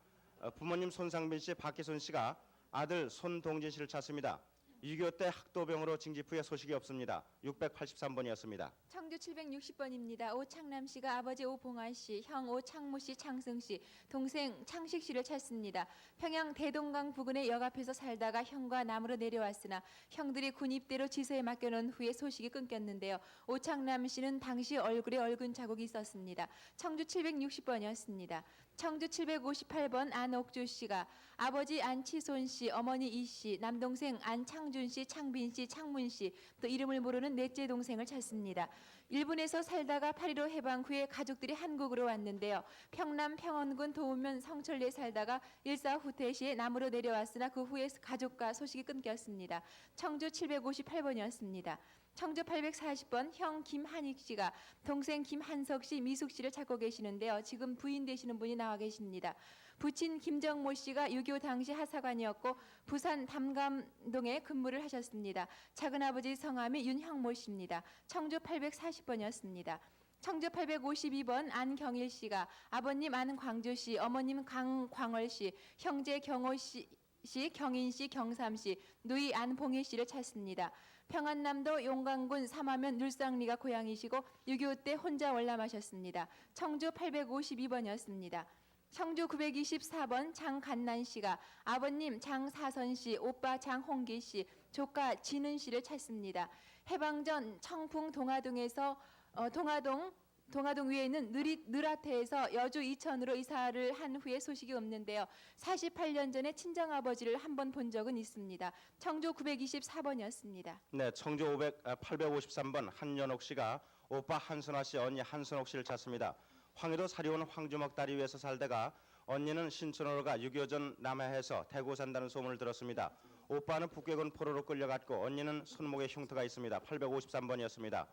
부모님 손상빈 씨, 박기순 씨가 아들 손동진 씨를 찾습니다. 6.25 때 학도병으로 징집 후에 소식이 없습니다. 683번이었습니다. 청주 760번입니다. 오창남 씨가 아버지 오봉환 씨, 형 오창무 씨, 창승 씨, 동생 창식 씨를 찾습니다. 평양 대동강 부근의 역 앞에서 살다가 형과 남으로 내려왔으나 형들이 군입대로 지서에 맡겨놓은 후에 소식이 끊겼는데요. 오창남 씨는 당시 얼굴에 얼굴 자국이 있었습니다. 청주 760번이었습니다. 청주 758번 안옥주 씨가 아버지 안치손 씨, 어머니 이 씨, 남동생 안창준 씨, 창빈 씨, 창문 씨, 또 이름을 모르는 넷째 동생을 찾습니다. 일본에서 살다가 8.15 해방 후에 가족들이 한국으로 왔는데요. 평남 평원군 도읍면 성철리에 살다가 일사 후퇴 시에 남으로 내려왔으나 그 후에 가족과 소식이 끊겼습니다. 청주 758번이었습니다. 청주 840번 형 김한익 씨가 동생 김한석 씨, 미숙 씨를 찾고 계시는데요. 지금 부인 되시는 분이 나와 계십니다. 부친 김정모 씨가 6.25 당시 하사관이었고 부산 담감동에 근무를 하셨습니다. 작은아버지 성함이 윤형모 씨입니다. 청주 840번이었습니다. 청주 852번 안경일 씨가 아버님 안광주 씨, 어머님 강광월 씨, 형제 경호 씨, 경인 씨, 경삼 씨, 누이 안봉희 씨를 찾습니다. 평안남도 용강군 삼화면 눌상리가 고향이시고 6.25 때 혼자 월남하셨습니다. 청주 852번이었습니다. 청주 924번 장간난 씨가 아버님 장사선 씨, 오빠 장홍기 씨, 조카 진은 씨를 찾습니다. 해방 전 청풍 동화동에서 동화동 위에 있는 느라테에서 여주 이천으로 이사를 한 후에 소식이 없는데요. 48년 전에 친정아버지를 한 번 본 적은 있습니다. 청주 924번이었습니다. 네, 청주 853번 한연옥 씨가 오빠 한선화 씨, 언니 한선옥 씨를 찾습니다. 황해도 사리원 황주먹 다리 위에서 살다가 언니는 신촌으로 가 6.25 전 남해에서 대구 산다는 소문을 들었습니다. 오빠는 북괴군 포로로 끌려갔고 언니는 손목에 흉터가 있습니다. 853번이었습니다.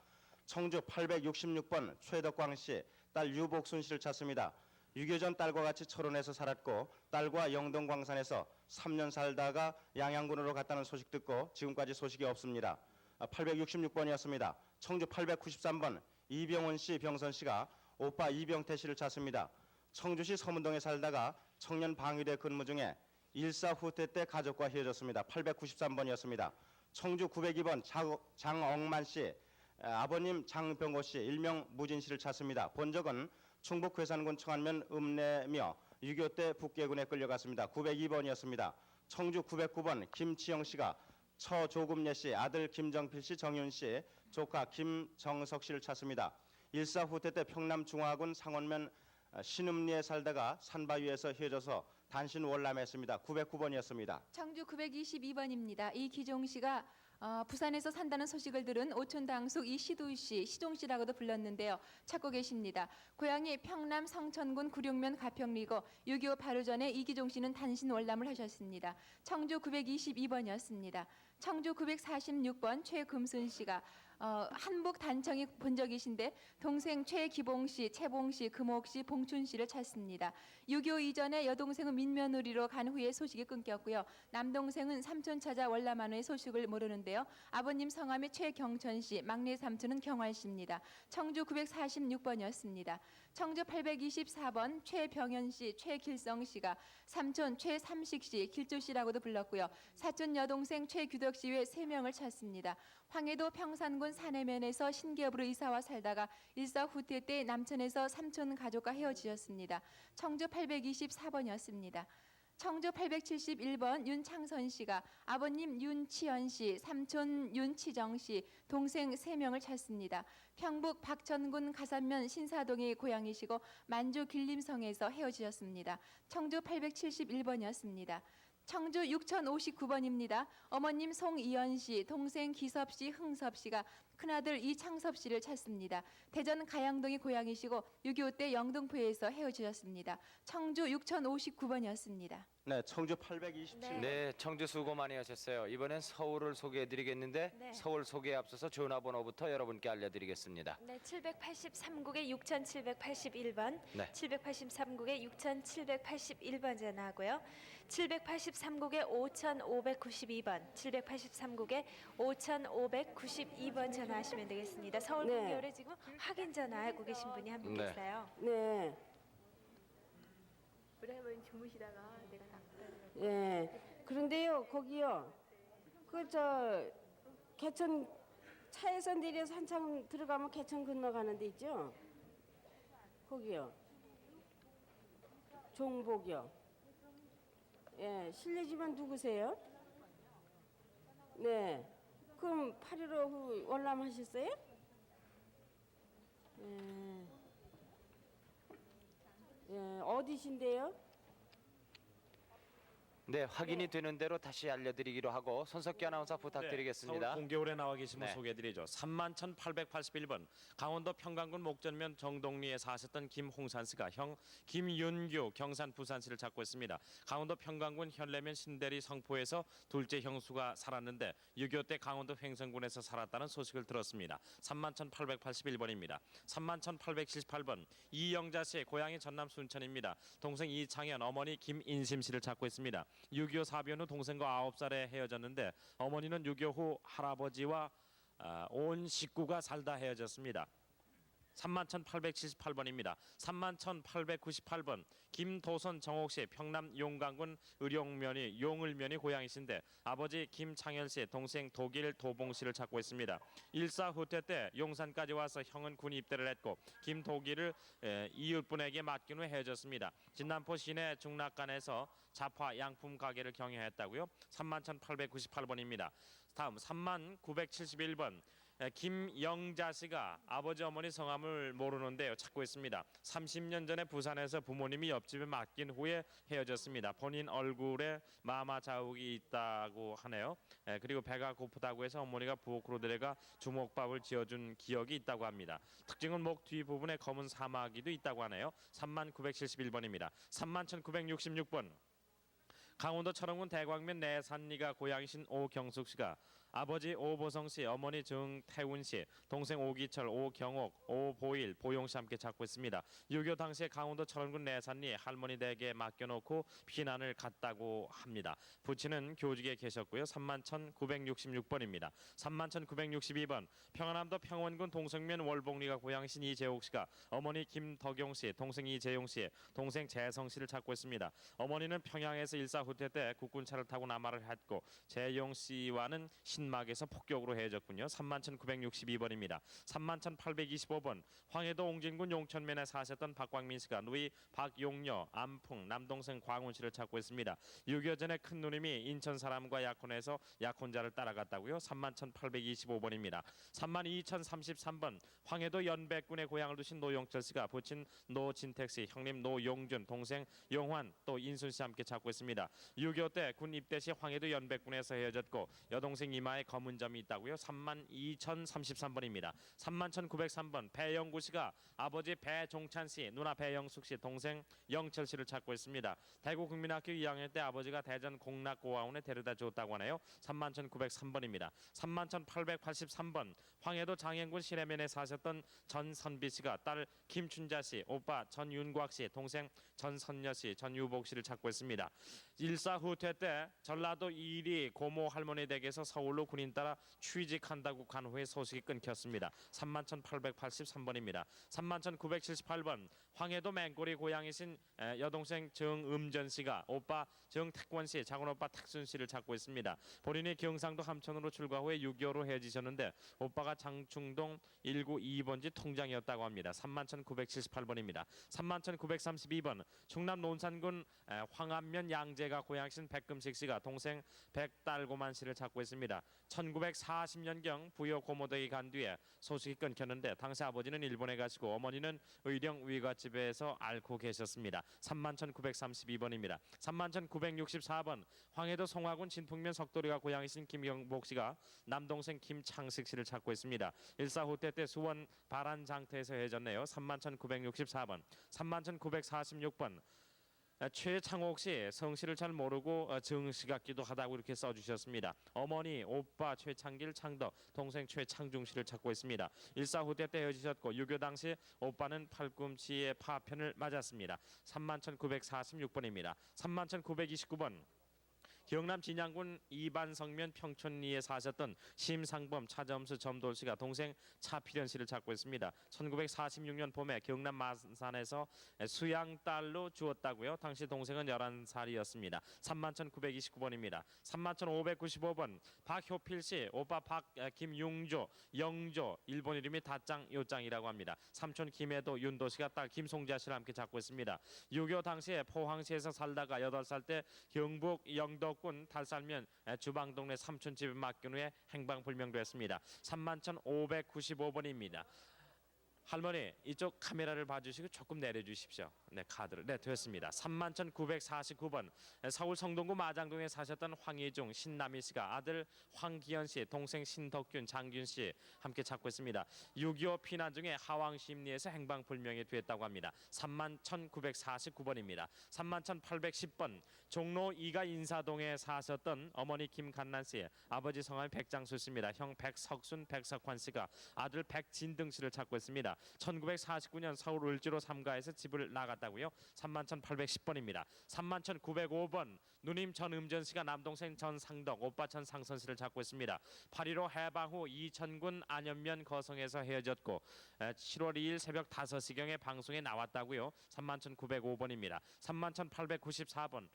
청주 866번 최덕광 씨, 딸 유복순 씨를 찾습니다. 6.25 전 딸과 같이 철원에서 살았고 딸과 영동광산에서 3년 살다가 양양군으로 갔다는 소식 듣고 지금까지 소식이 없습니다. 866번이었습니다. 청주 893번 이병원 씨, 병선 씨가 오빠 이병태 씨를 찾습니다. 청주시 서문동에 살다가 청년 방위대 근무 중에 일사 후퇴 때 가족과 헤어졌습니다. 893번이었습니다. 청주 902번 장억만 씨, 아버님 장병호 씨, 일명 무진 씨를 찾습니다. 본적은 충북 괴산군 청안면 읍내며 6.25 때 북괴군에 끌려갔습니다. 902번이었습니다. 청주 909번 김치영 씨가 처조금예 씨, 아들 김정필 씨, 정윤 씨, 조카 김정석 씨를 찾습니다. 일사 후퇴 때 평남중화군 상원면 신음리에 살다가 산바위에서 헤어져서 단신 월남했습니다. 909번이었습니다. 청주 922번입니다. 이기종 씨가 부산에서 산다는 소식을 들은 오촌 당숙 이시도 씨, 시종 씨라고도 불렀는데요. 찾고 계십니다. 고향이 평남 성천군 구룡면 가평리고 6.25 바로 전에 이기종 씨는 단신 월남을 하셨습니다. 청주 922번이었습니다. 청주 946번 최금순 씨가 한북 단청이 본적이신데 동생 최기봉 씨, 채봉 씨, 금옥 씨, 봉춘 씨를 찾습니다. 6.25 이전에 여동생은 민며느리로 간 후에 소식이 끊겼고요. 남동생은 삼촌 찾아 월남한 후에 소식을 모르는데요. 아버님 성함이 최경천 씨, 막내 삼촌은 경활 씨입니다. 청주 946번이었습니다. 청주 824번 최병현 씨, 최길성 씨가 삼촌 최삼식 씨, 길조 씨라고도 불렀고요. 사촌 여동생 최규덕 씨 외 3명을 찾습니다. 황해도 평산군 사내면에서 신기업으로 이사와 살다가 일사 후퇴 때 남천에서 삼촌 가족과 헤어지셨습니다. 청주 824번이었습니다. 청주 871번 윤창선 씨가 아버님 윤치연 씨, 삼촌 윤치정 씨, 동생 3명을 찾습니다. 평북 박천군 가산면 신사동이 고향이시고 만주 길림성에서 헤어지셨습니다. 청주 871번이었습니다. 청주 6059번입니다. 어머님 송이연 씨, 동생 기섭 씨, 흥섭 씨가 큰아들 이창섭 씨를 찾습니다. 대전 가양동이 고향이시고 6.25 때 영등포에서 헤어지셨습니다. 청주 6059번이었습니다. 네, 청주 827번. 네, 청주 수고 많이 하셨어요. 이번엔 서울을 소개해드리겠는데 네. 서울 소개에 앞서서 전화번호부터 여러분께 알려드리겠습니다. 네, 783국에 6781번, 네. 783국에 6781번 전화하고요. 783국에 5592번, 783국에 5592번 전화하시면 되겠습니다. 서울 네. 공개홀에 지금 확인 전화하고 계신 분이 한 분 네. 계세요. 네, 우리 할머니 주무시다가 내가 예. 그런데요, 거기요. 개천 차에서 내려서 한참 들어가면 개천 건너가는 데 있죠? 거기요. 종복이요. 예, 실례지만 누구세요? 네. 그럼 8.15 월남하셨어요? 예. 예, 어디신데요? 네, 확인이 되는 대로 다시 알려드리기로 하고 손석기 아나운서 부탁드리겠습니다. 서울 공개홀에 나와 계신 분 네. 소개해드리죠. 31,881번 강원도 평강군 목전면 정동리에 사셨던 김홍산 씨가 형 김윤규 경산 부산시를 찾고 있습니다. 강원도 평강군 현래면 신대리 성포에서 둘째 형수가 살았는데 6.25 때 강원도 횡성군에서 살았다는 소식을 들었습니다. 31,881번입니다. 31,878번 이영자 씨 고향이 전남 순천입니다. 동생 이창현, 어머니 김인심 씨를 찾고 있습니다. 6.25 사변 후 동생과 9살에 헤어졌는데 어머니는 6.25 후 할아버지와 온 식구가 살다 헤어졌습니다. 31,878번입니다. 31,898번 김도선 정옥 씨 평남 용강군 용을면이 고향이신데 아버지 김창현 씨, 동생 독일 도봉 씨를 찾고 있습니다. 일사 후퇴 때 용산까지 와서 형은 군 입대를 했고 김독일을 이웃분에게 맡긴 후 헤어졌습니다. 진남포 시내 중락간에서 잡화 양품 가게를 경영했다고요. 31,898번입니다. 다음 3971번 김영자 씨가 아버지 어머니 성함을 모르는데요. 찾고 있습니다. 30년 전에 부산에서 부모님이 옆집에 맡긴 후에 헤어졌습니다. 본인 얼굴에 마마 자국이 있다고 하네요. 그리고 배가 고프다고 해서 어머니가 부엌으로 데려가 주먹밥을 지어준 기억이 있다고 합니다. 특징은 목 뒷부분에 검은 사마귀도 있다고 하네요. 3971번입니다. 31,966번 강원도 철원군 대광면 내산리가 고향이신 오경숙 씨가 아버지 오보성 씨, 어머니 정태훈 씨, 동생 오기철, 오경옥, 오보일, 보용 씨 함께 찾고 있습니다. 6.25 당시에 강원도 철원군 내산리 할머니 댁에 맡겨놓고 피난을 갔다고 합니다. 부친은 교직에 계셨고요. 31,966번입니다. 31,962번 평안남도 평원군 동성면 월봉리가 고향이신 이재옥 씨가 어머니 김덕용 씨, 동생 이재용 씨, 동생 재성 씨를 찾고 있습니다. 어머니는 평양에서 일사후퇴 때 국군차를 타고 남하를 했고 재용 씨와는 신막에서 폭격으로 헤어졌군요. 31,962번입니다. 31,825번 황해도 옹진군 용천면에 사셨던 박광민 씨가 누이 박용녀, 안풍, 남동생 광훈 씨를 찾고 있습니다. 6.25 전에 큰 누님이 인천 사람과 약혼해서 약혼자를 따라갔다고요. 31,825번입니다. 32,033번 황해도 연백군에 고향을 두신 노용철 씨가 부친 노진택 씨, 형님 노용준, 동생 용환, 또 인순 씨 함께 찾고 있습니다. 6.25 때 군 입대 시 황해도 연백군에서 헤어졌고 여동생 이마에 검은 점이 있다고요. 32,033번입니다. 31,903번 배영구 씨가 아버지 배종찬 씨, 누나 배영숙 씨, 동생 영철 씨를 찾고 있습니다. 대구 국민학교 2학년 때 아버지가 대전 공락고아원에 데려다 줬다고 하네요. 31,903번입니다. 31,883번 황해도 장행군 시내면에 사셨던 전선비 씨가 딸 김춘자 씨, 오빠 전윤곽 씨, 동생 전선녀 씨, 전유복 씨를 찾고 있습니다. 일사후퇴 때 전라도 이리 고모 할머니 댁에서 서울로 군인 따라 취직한다고 간 후에 소식이 끊겼습니다. 31,883번입니다. 31,978번 황해도 맹골이 고향이신 여동생 정음전 씨가 오빠 정택권 씨, 작은오빠 탁순 씨를 찾고 있습니다. 본인이 경상도 함천으로 출가 후에 6.25로 헤어지셨는데 오빠가 장충동 192번지 통장이었다고 합니다. 31,978번입니다. 31,932번 충남 논산군 황안면 양재가 고향이신 백금식 씨가 동생 백달고만 씨를 찾고 있습니다. 1940년경 부여 고모댁에 간 뒤에 소식이 끊겼는데 당시 아버지는 일본에 가시고 어머니는 의령 위갓집에서 앓고 계셨습니다. 31,932번입니다. 31,964번 황해도 송화군 진풍면 석도리가 고향이신 김경복 씨가 남동생 김창식 씨를 찾고 있습니다. 일사후퇴 때 수원 바란장터에서 헤어졌네요. 31,964번. 31,946번 최창옥 씨 성씨를 잘 모르고 정씨 같기도 하다고 이렇게 써주셨습니다. 어머니 오빠 최창길 창덕, 동생 최창중 씨를 찾고 있습니다. 일사후퇴 때 헤어지셨고 6.25 당시 오빠는 팔꿈치에 파편을 맞았습니다. 31,946번입니다. 31,929번 경남 진양군 이반성면 평촌리에 사셨던 심상범, 차점수, 점돌 씨가 동생 차필현 씨를 찾고 있습니다. 1946년 봄에 경남 마산에서 수양딸로 주었다고요. 당시 동생은 11살이었습니다. 31,929번입니다. 31,595번 박효필 씨, 오빠 김용조, 영조, 일본 이름이 다짱, 요짱이라고 합니다. 삼촌 김해도, 윤도 씨가 딸 김송자 씨를 함께 찾고 있습니다. 6.25 당시에 포항시에서 살다가 8살 때 경북 영덕군 달살면 주방동네 삼촌집에 맡긴 후에 행방불명됐습니다. 31,595번입니다. 할머니 이쪽 카메라를 봐주시고 조금 내려주십시오. 네, 카드를. 네, 됐습니다. 31,949번 서울 성동구 마장동에 사셨던 황희중, 신남희 씨가 아들 황기현 씨, 동생 신덕균, 장균 씨 함께 찾고 있습니다. 6.25 피난 중에 하왕 심리에서 행방불명이 됐다고 합니다. 31,949번입니다. 31,810번 종로 2가 인사동에 사셨던 어머니 김간난 씨, 아버지 성함이 백장수 씨입니다. 형 백석순, 백석환 씨가 아들 백진등 씨를 찾고 있습니다. 1949년 서울 을지로 3가에서 집을 나갔다고요. 31,810번입니다. 31,905번 누님 전음전 씨가 남동생 전상덕, 오빠 전상선 씨를 찾고 있습니다. 8.15 해방 후 이천군 안현면 거성에서 헤어졌고 7월 2일 새벽 5시경에 방송에 나왔다고요. 31,905번입니다. 31,894번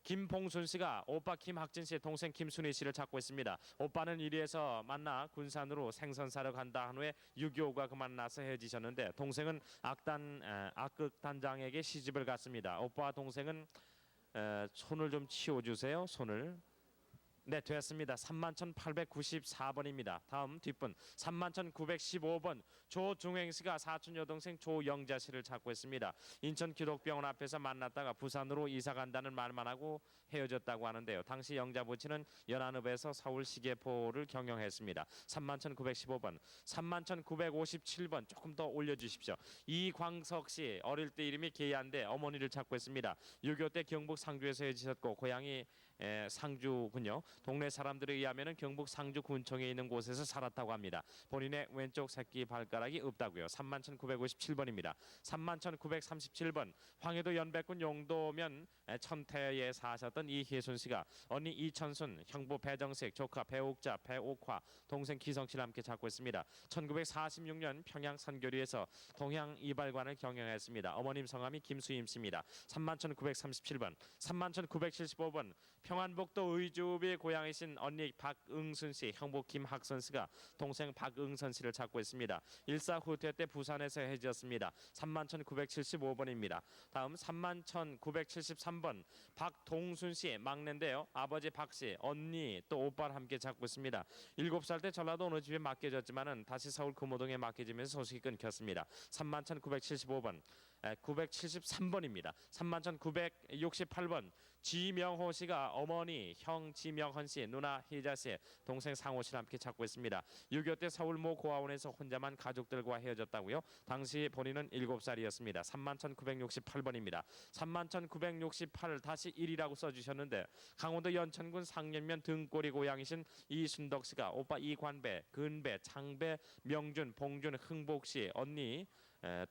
김봉순 씨가 오빠 김학진 씨, 동생 김순희 씨를 찾고 있습니다. 오빠는 이리에서 만나 군산으로 생선 사러 간다 한 후에 6.25가 그만 나서 헤어지셨는데 동생은 악극단장에게 시집을 갔습니다. 오빠와 동생은 손을 좀 치워주세요. 손을. 네, 됐습니다. 31,894번입니다. 다음 뒷분 31,915번 조중행 씨가 사촌 여동생 조영자 씨를 찾고 있습니다. 인천 기독병원 앞에서 만났다가 부산으로 이사 간다는 말만 하고 헤어졌다고 하는데요. 당시 영자 부친은 연안읍에서 서울 시계포를 경영했습니다. 31,915번, 31,957번 조금 더 올려주십시오. 이광석 씨 어릴 때 이름이 계한데 어머니를 찾고 있습니다. 6.25 때 경북 상주에서 헤어지셨고 고향이 상주군요. 동네 사람들에 의하면 경북 상주 군청에 있는 곳에서 살았다고 합니다. 본인의 왼쪽 새끼 발가락이 없다고요. 31,957번입니다. 31,937번 황해도 연백군 용도면 천태에 사셨던 이혜순 씨가 언니 이천순, 형부 배정식, 조카 배옥자, 배옥화, 동생 기성 씨를 함께 찾고 있습니다. 1946년 평양 선교리에서 동양 이발관을 경영했습니다. 어머님 성함이 김수임 씨입니다. 31,937번, 31,975번 평안북도 의주읍의 고향이신 언니 박응순 씨, 형부 김학선 씨가 동생 박응선 씨를 찾고 있습니다. 일사후퇴 때 부산에서 헤어졌습니다. 31,975번입니다. 다음 31,973번 박동순 씨 막내인데요. 아버지 박 씨, 언니 또 오빠를 함께 찾고 있습니다. 7살 때 전라도 어느 집에 맡겨졌지만은 다시 서울 금호동에 맡겨지면서 소식이 끊겼습니다. 31,975번 973번입니다. 31,968번 지명호 씨가 어머니 형 지명헌 씨, 누나 희자 씨, 동생 상호 씨를 함께 찾고 있습니다. 6.25 때 서울 모 고아원에서 혼자만 가족들과 헤어졌다고요. 당시 본인은 7살이었습니다. 31,968번입니다. 31,968 다시 1이라고 써주셨는데 강원도 연천군 상년면 등골이 고향이신 이순덕 씨가 오빠 이관배, 근배, 창배, 명준, 봉준, 흥복 씨, 언니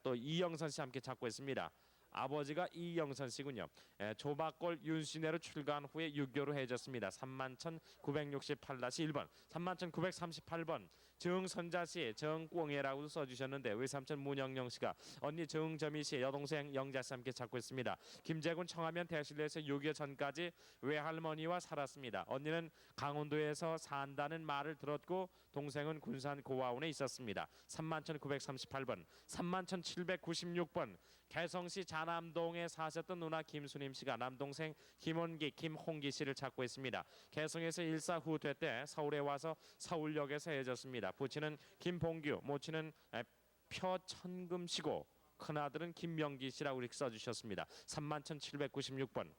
또 이영선 씨 함께 찾고 있습니다. 아버지가 이영선 씨군요. 조박골 윤신혜로 출가한 후에 6.25로 헤어졌습니다. 31,968-1번, 31,938번 정선자 씨, 정꽁예라고 써주셨는데 외삼촌 문영영 씨가 언니 정점희 씨, 여동생 영자 씨 함께 찾고 있습니다. 김제군 청하면 대실내에서 6.25 전까지 외할머니와 살았습니다. 언니는 강원도에서 산다는 말을 들었고 동생은 군산 고아원에 있었습니다. 31,938번, 31,796번 개성시 자남동에 사셨던 누나 김수림 씨가 남동생 김원기, 김홍기 씨를 찾고 있습니다. 개성에서 일사후퇴 때 서울에 와서 서울역에서 헤어졌습니다. 부친은 김봉규, 모친은 표천금 씨고 큰아들은 김명기 씨라고 이렇게 써주셨습니다. 31,796번,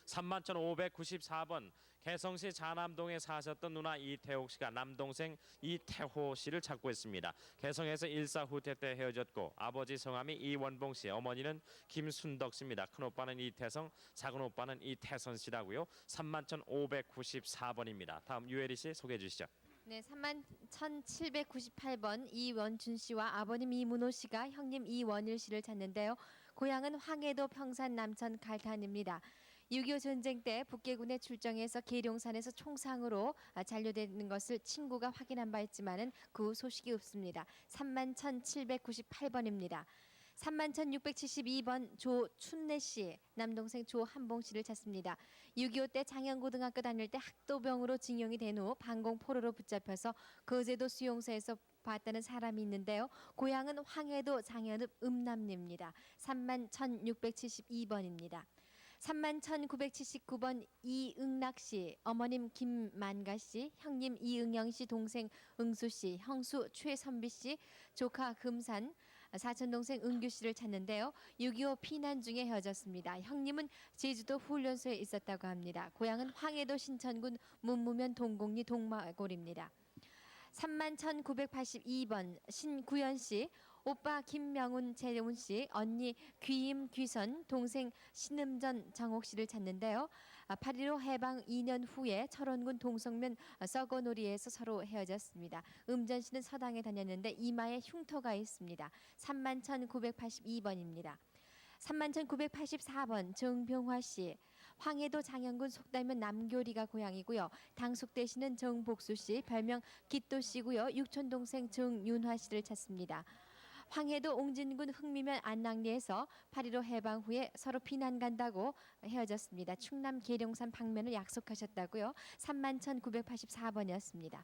31,594번 개성시 자남동에 사셨던 누나 이태옥 씨가 남동생 이태호 씨를 찾고 있습니다. 개성에서 일사후퇴 때 헤어졌고 아버지 성함이 이원봉 씨, 어머니는 김순덕 씨입니다. 큰오빠는 이태성, 작은오빠는 이태선 씨라고요. 31,594번입니다. 다음 유혜리 씨 소개해 주시죠. 네, 31,798번 이원준 씨와 아버님 이문호 씨가 형님 이원일 씨를 찾는데요. 고향은 황해도 평산 남천 갈탄입니다. 6.25 전쟁 때 북계군에 출정해서 계룡산에서 총상으로 잔류되는 것을 친구가 확인한 바 있지만은 그 소식이 없습니다. 31,798번입니다. 31,672번 조춘래 씨, 남동생 조한봉 씨를 찾습니다. 6.25 때 장영고등학교 다닐 때 학도병으로 징용이 된 후 방공포로로 붙잡혀서 거제도 수용소에서 봤다는 사람이 있는데요. 고향은 황해도 장현읍 음남리입니다. 31,672번입니다. 31,979번 이응락 씨, 어머님 김만가 씨, 형님 이응영 씨, 동생 응수 씨, 형수 최선비 씨, 조카 금산, 사촌 동생 은규 씨를 찾는데요. 6.25 피난 중에 헤어졌습니다. 형님은 제주도 훈련소에 있었다고 합니다. 고향은 황해도 신천군 문무면 동곡리 동마골입니다. 31,982번 신구연 씨, 오빠 김명훈 재훈 씨, 언니 귀임 귀선, 동생 신음전 정옥 씨를 찾는데요. 8.15 해방 2년 후에 철원군 동성면 썩어놀이에서 서로 헤어졌습니다. 음전 씨는 서당에 다녔는데 이마에 흉터가 있습니다. 31,982번입니다. 31,984번 정병화 씨, 황해도 장영군 속달면 남교리가 고향이고요. 당숙 되시는 정복수 씨, 별명 기또 씨고요. 육촌 동생 정윤화 씨를 찾습니다. 황해도 옹진군 흥미면 안낭리에서 8.15 해방 후에 서로 피난 간다고 헤어졌습니다. 충남 계룡산 방면을 약속하셨다고요. 31,984번이었습니다.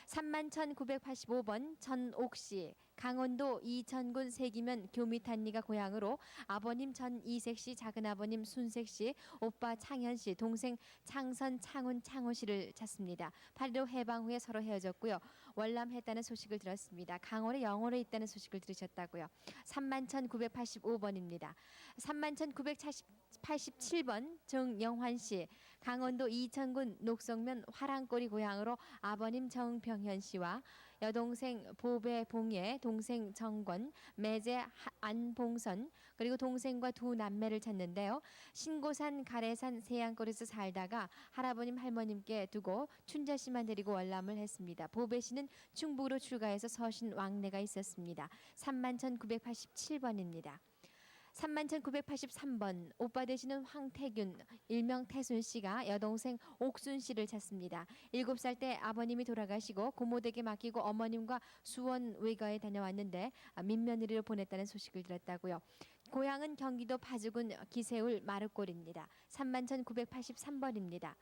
31,985번 전옥 씨, 강원도 이천군 세기면 교미탄리가 고향으로 아버님 전이색 씨, 작은아버님 순색 씨, 오빠 창현 씨, 동생 창선, 창훈, 창호 씨를 찾습니다. 8.15 해방 후에 서로 헤어졌고요. 월남했다는 소식을 들었습니다. 강원에 영월에 있다는 소식을 들으셨다고요. 31,985번입니다. 31,987번 정영환 씨, 강원도 이천군 녹성면 화랑꼬리 고향으로 아버님 정병현 씨와 여동생 보배봉예, 동생 정권, 매제 안봉선, 그리고 동생과 두 남매를 찾는데요. 신고산 가래산 세양골에서 살다가 할아버님 할머님께 두고 춘자 씨만 데리고 월남을 했습니다. 보배 씨는 충북으로 출가해서 서신 왕래가 있었습니다. 31,987번입니다. 31,983번 오빠 되시는 황태균 일명 태순 씨가 여동생 옥순 씨를 찾습니다. 7살 때 아버님이 돌아가시고 고모에게 맡기고 어머님과 수원 외가에 다녀왔는데 민며느리로 보냈다는 소식을 들었다고요. 고향은 경기도 파주군 기세울 마르골입니다. 31,983번입니다.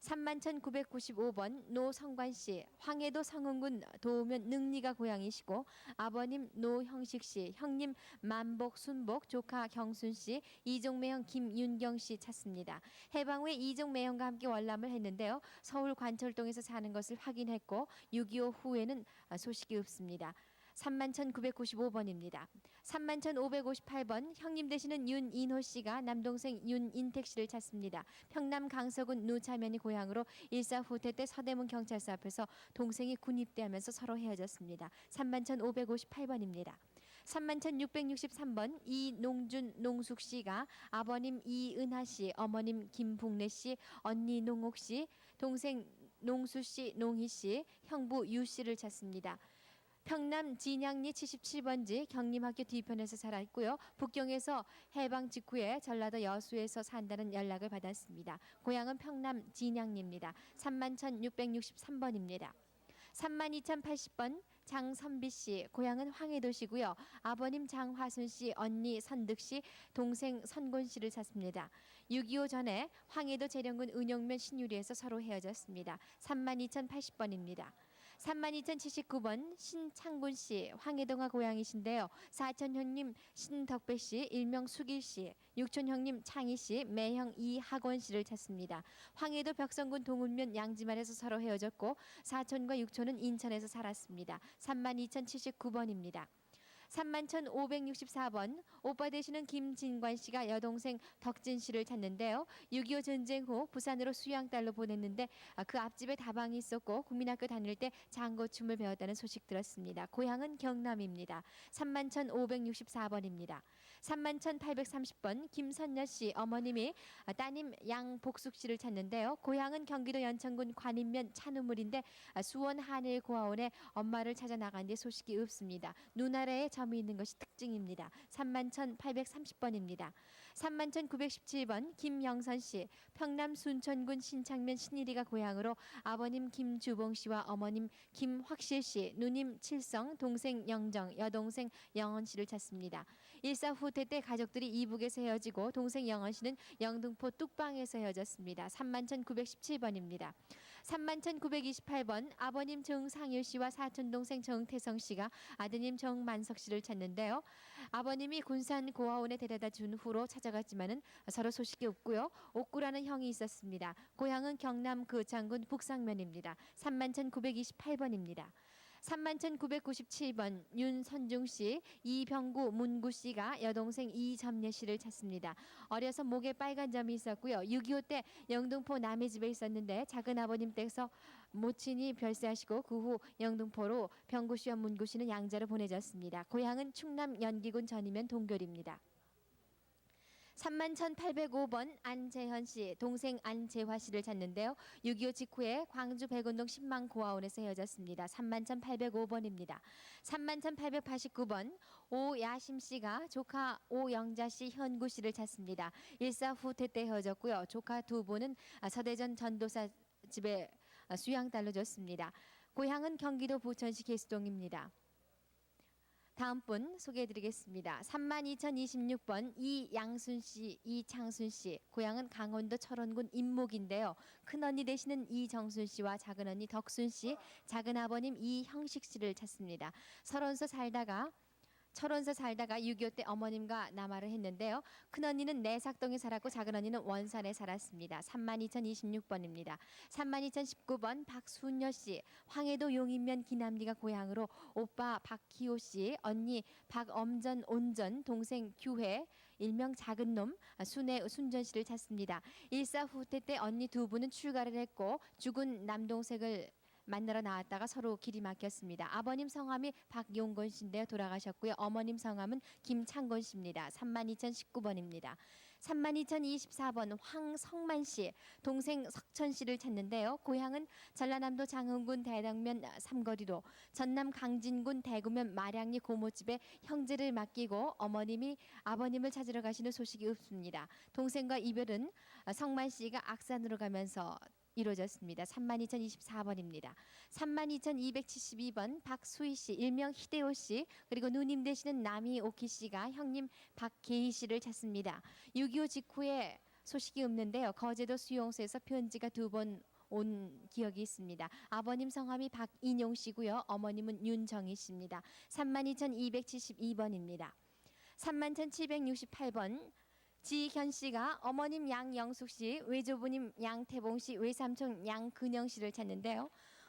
31,995번 노성관 씨, 황해도 성흥군 도우면 능리가 고향이시고 아버님 노형식 씨, 형님 만복, 순복, 조카 경순 씨, 이종매형 김윤경 씨 찾습니다. 해방 후에 이종매형과 함께 월남을 했는데요. 서울 관철동에서 사는 것을 확인했고 6.25 후에는 소식이 없습니다. 31,995번입니다. 31,558번 형님 되시는 윤인호 씨가 남동생 윤인택 씨를 찾습니다. 평남 강서군 노차면이 고향으로 일사후퇴 때 서대문 경찰서 앞에서 동생이 군입대하면서 서로 헤어졌습니다. 31,558번입니다. 31,663번 이농준 농숙 씨가 아버님 이은하 씨, 어머님 김복래 씨, 언니 농옥 씨, 동생 농수 씨, 농희 씨, 형부 유 씨를 찾습니다. 평남 진양리 77번지 경림학교 뒤편에서 살았고요. 북경에서 해방 직후에 전라도 여수에서 산다는 연락을 받았습니다. 고향은 평남 진양리입니다. 31,663번입니다. 32,080번 장선비 씨, 고향은 황해도시고요. 아버님 장화순 씨, 언니 선득 씨, 동생 선곤 씨를 찾습니다. 6.25 전에 황해도 재령군 은영면 신유리에서 서로 헤어졌습니다. 32,080번입니다. 32,079번 신창군 씨, 황해동화 고향이신데요. 사촌 형님 신덕배 씨, 일명 수길 씨, 육촌 형님 창희 씨, 매형 이학원 씨를 찾습니다. 황해도 벽성군 동운면 양지말에서 서로 헤어졌고 사촌과 육촌은 인천에서 살았습니다. 32,079번입니다. 31,564번 오빠 되시는 김진관 씨가 여동생 덕진 씨를 찾는데요. 6.25 전쟁 후 부산으로 수양딸로 보냈는데 그 앞집에 다방이 있었고 국민학교 다닐 때 장고춤을 배웠다는 소식 들었습니다. 고향은 경남입니다. 31,564번입니다. 31,830번 김선녀 씨 어머님이 따님 양복숙 씨를 찾는데요. 고향은 경기도 연천군 관인면 찬우물인데 수원 한일 고아원에 엄마를 찾아 나간 뒤 소식이 없습니다. 눈아래에 점이 있는 것이 특징입니다. 31,830번입니다. 31,917번 김영선 씨 평남 순천군 신창면 신일이가 고향으로 아버님 김주봉 씨와 어머님 김확실 씨, 누님 칠성, 동생 영정, 여동생 영원 씨를 찾습니다. 일사후퇴 때 가족들이 이북에서 헤어지고 동생 영원 씨는 영등포 뚝방에서 헤어졌습니다. 31,917번입니다. 31,928번 아버님 정상일 씨와 사촌 동생 정태성 씨가 아드님 정만석 씨를 찾는데요. 아버님이 군산 고아원에 데려다 준 후로 찾아갔지만은 서로 소식이 없고요. 옥구라는 형이 있었습니다. 고향은 경남 거창군 북상면입니다. 31,928번입니다. 31,997번 윤선중 씨, 이병구 문구 씨가 여동생 이점례 씨를 찾습니다. 어려서 목에 빨간 점이 있었고요. 6.25 때 영등포 남의 집에 있었는데 작은 아버님 댁에서 모친이 별세하시고 그 후 영등포로 병구 씨와 문구 씨는 양자로 보내졌습니다. 고향은 충남 연기군 전이면 동결입니다. 31,805번 안재현 씨, 동생 안재화 씨를 찾는데요. 6.25 직후에 광주 백운동 10만 고아원에서 헤어졌습니다. 31,805번입니다. 31,889번 오야심 씨가 조카 오영자 씨, 현구 씨를 찾습니다. 일사후퇴 때 헤어졌고요. 조카 두 분은 서대전 전도사 집에 수양딸로 줬습니다. 고향은 경기도 부천시 계수동입니다. 다음 분 소개해드리겠습니다. 32,026번 이양순 씨, 이창순 씨, 고향은 강원도 철원군 임목인데요. 큰 언니 되시는 이정순 씨와 작은 언니 덕순 씨, 작은 아버님 이형식 씨를 찾습니다. 철원서 살다가 6.25 때 어머님과 남하를 했는데요. 큰 언니는 내삭동에 살았고 작은 언니는 원산에 살았습니다. 32,026번입니다. 32,019번 박순여 씨, 황해도 용인면 기남리가 고향으로 오빠 박기호 씨, 언니 박엄전 온전, 동생 규회, 일명 작은 놈 순애 순전 씨를 찾습니다. 일사후퇴 때 언니 두 분은 출가를 했고 죽은 남동생을 만나러 나왔다가 서로 길이 막혔습니다. 아버님 성함이 박용건 씨인데요. 돌아가셨고요. 어머님 성함은 김창건 씨입니다. 32,019번입니다. 32,024번 황성만 씨, 동생 석천 씨를 찾는데요. 고향은 전라남도 장흥군 대덕면 삼거리로, 전남 강진군 대구면 마량리 고모집에 형제를 맡기고 어머님이 아버님을 찾으러 가시는 소식이 없습니다. 동생과 이별은 성만 씨가 악산으로 가면서 이루어졌습니다. 32,024번입니다. 32,272번 박수희 씨, 일명 히데오 씨, 그리고 누님 되시는 남이오키 씨가 형님 박계희 씨를 찾습니다. 6.25 직후에 소식이 없는데요. 거제도 수용소에서 편지가 2번 온 기억이 있습니다. 아버님 성함이 박인용 씨고요. 어머님은 윤정희 씨입니다. 32,272번입니다. 31,768번 지현 씨가 어머님 양영숙 씨, 외조부님 양태봉 씨, 외삼촌 양근영 씨를 찾는데요.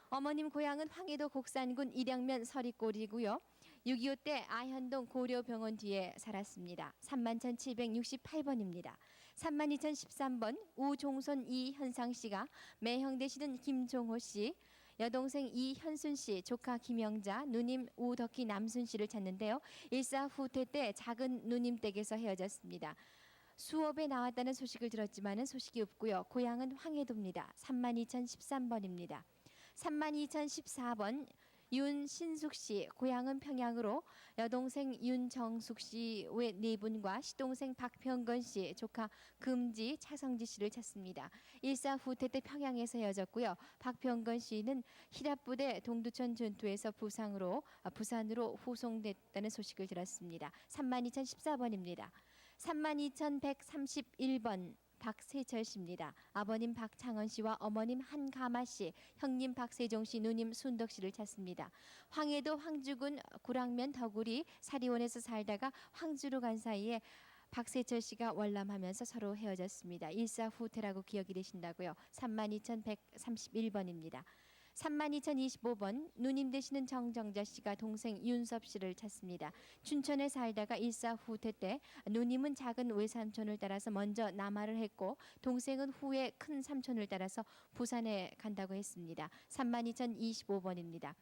어머님 고향은 황해도 곡산군 일양면 서리골이고요. 6.25 때 아현동 고려병원 뒤에 살았습니다. 31,768번입니다. 32,013번 우종선 이현상 씨가 매형 되시는 김종호 씨, 여동생 이현순 씨, 조카 김영자, 누님 우덕희 남순 씨를 찾는데요. 일사후퇴 때 작은 누님 댁에서 헤어졌습니다. 수업에 나왔다는 소식을 들었지만은 소식이 없고요. 고향은 황해도입니다. 32,013번입니다. 32,014번 윤신숙 씨, 고향은 평양으로, 여동생 윤정숙 씨 외 4분과 시동생 박평건 씨, 조카 금지 차성지 씨를 찾습니다. 일사후퇴 때 평양에서 헤어졌고요. 박평건 씨는 희랍부대 동두천 전투에서 부산으로 후송됐다는 소식을 들었습니다. 32,014번입니다. 32,131번 박세철 씨입니다. 아버님 박창원 씨와 어머님 한가마 씨, 형님 박세종 씨, 누님 순덕 씨를 찾습니다. 황해도 황주군 구랑면 덕우리 사리원에서 살다가 황주로 간 사이에 박세철 씨가 월남하면서 서로 헤어졌습니다. 일사후퇴라고 기억이 되신다고요. 32,131번입니다. 32,025번 누님 되시는 정정자 씨가 동생 윤섭 씨를 찾습니다. 춘천에 살다가 일사후퇴 때 누님은 작은 외삼촌을 따라서 먼저 남하를 했고 동생은 후에 큰 삼촌을 따라서 부산에 간다고 했습니다. 32,025번입니다.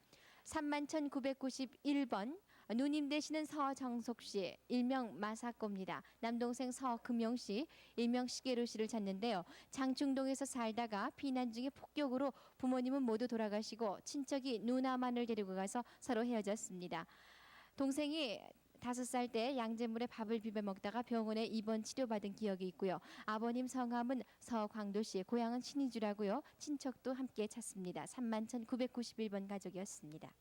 31,991번 누님 되시는 서정석 씨, 일명 마사코입니다. 남동생 서금용 씨, 일명 시계로 씨를 찾는데요. 장충동에서 살다가 피난 중에 폭격으로 부모님은 모두 돌아가시고 친척이 누나만을 데리고 가서 서로 헤어졌습니다. 동생이 5살 때 양잿물에 밥을 비벼 먹다가 병원에 입원 치료받은 기억이 있고요. 아버님 성함은 서광도 씨, 고향은 신의주라고요. 친척도 함께 찾습니다. 31,991번 가족이었습니다.